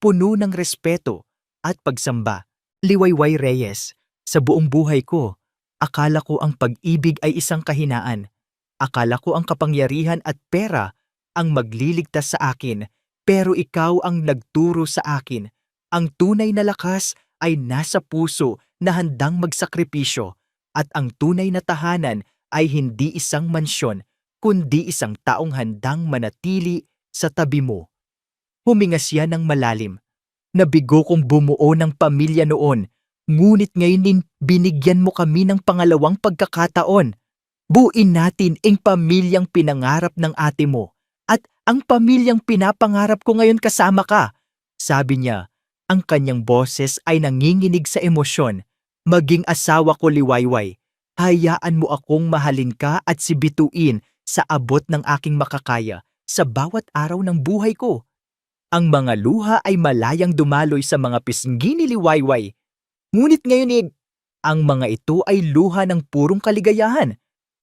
puno ng respeto at pagsamba. Liwayway Reyes, sa buong buhay ko, akala ko ang pag-ibig ay isang kahinaan. Akala ko ang kapangyarihan at pera ang magliligtas sa akin, pero ikaw ang nagturo sa akin. Ang tunay na lakas ay nasa puso na handang magsakripisyo, at ang tunay na tahanan ay hindi isang mansyon, kundi isang taong handang manatili sa tabi mo. Huminga siya ng malalim. Nabigo kong bumuo ng pamilya noon, ngunit ngayon din binigyan mo kami ng pangalawang pagkakataon. Buin natin ang pamilyang pinangarap ng ate mo at ang pamilyang pinapangarap ko ngayon kasama ka. Sabi niya, ang kanyang boses ay nanginginig sa emosyon. Maging asawa ko, Liwayway. Hayaan mo akong mahalin ka at si Bituin sa abot ng aking makakaya sa bawat araw ng buhay ko. Ang mga luha ay malayang dumaloy sa mga pisngi ni Liwayway. Ngunit ngayon ang mga ito ay luha ng purong kaligayahan.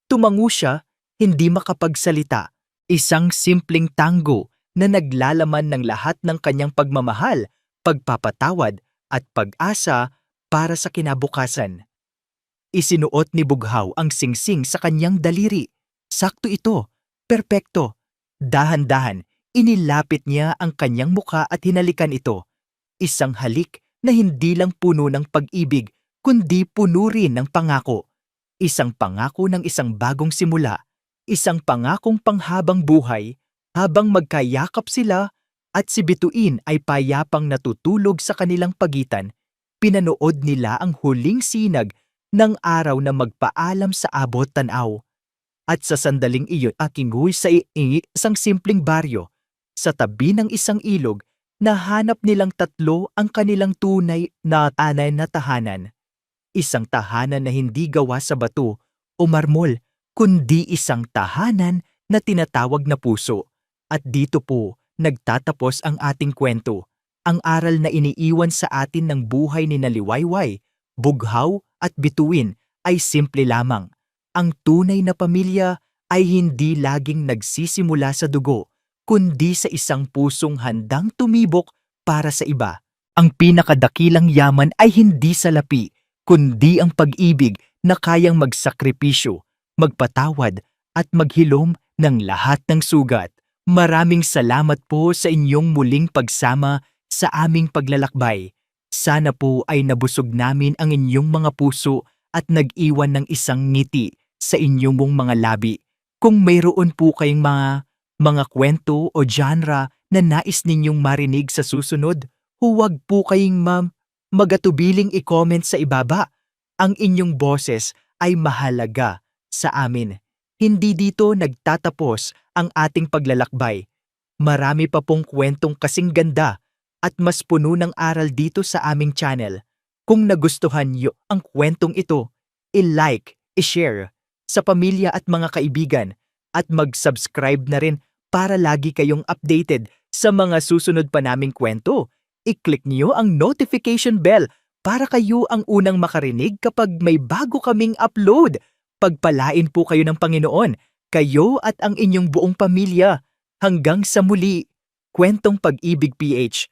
Tumango siya, hindi makapagsalita. Isang simpleng tango na naglalaman ng lahat ng kanyang pagmamahal, pagpapatawad at pag-asa para sa kinabukasan. Isinuot ni Bughaw ang singsing sa kanyang daliri. Sakto ito, perpekto. Dahan-dahan, inilapit niya ang kanyang muka at hinalikan ito. Isang halik na hindi lang puno ng pag-ibig, kundi puno rin ng pangako. Isang pangako ng isang bagong simula. Isang pangakong panghabang buhay habang magkayakap sila at si Bituin ay payapang natutulog sa kanilang pagitan. Pinanood nila ang huling sinag ng araw na magpaalam sa abot tanaw. At sa sandaling iyon aking huy sa isang simpleng baryo, sa tabi ng isang ilog, nahanap nilang tatlo ang kanilang tunay na anay na tahanan. Isang tahanan na hindi gawa sa bato o marmol, kundi isang tahanan na tinatawag na puso. At dito po nagtatapos ang ating kwento, ang aral na iniiwan sa atin ng buhay ni Naliwayway, Bughaw at Bituin ay simple lamang. Ang tunay na pamilya ay hindi laging nagsisimula sa dugo, kundi sa isang pusong handang tumibok para sa iba. Ang pinakadakilang yaman ay hindi salapi, kundi ang pag-ibig na kayang magsakripisyo, magpatawad at maghilom ng lahat ng sugat. Maraming salamat po sa inyong muling pagsama sa aming paglalakbay. Sana po ay nabusog namin ang inyong mga puso at nag-iwan ng isang ngiti sa inyong mga labi. Kung mayroon po kayong mga kwento o genre na nais ninyong marinig sa susunod, huwag po kayong magatubiling i-comment sa ibaba. Ang inyong boses ay mahalaga sa amin. Hindi dito nagtatapos ang ating paglalakbay. Marami pa pong kwentong kasing ganda at mas puno ng aral dito sa aming channel. Kung nagustuhan niyo ang kwentong ito, i-like, i-share sa pamilya at mga kaibigan at mag-subscribe na rin para lagi kayong updated sa mga susunod pa naming kwento. I-click niyo ang notification bell para kayo ang unang makarinig kapag may bago kaming upload. Pagpalain po kayo ng Panginoon, kayo at ang inyong buong pamilya. Hanggang sa muli, Kwentong Pag-ibig PH.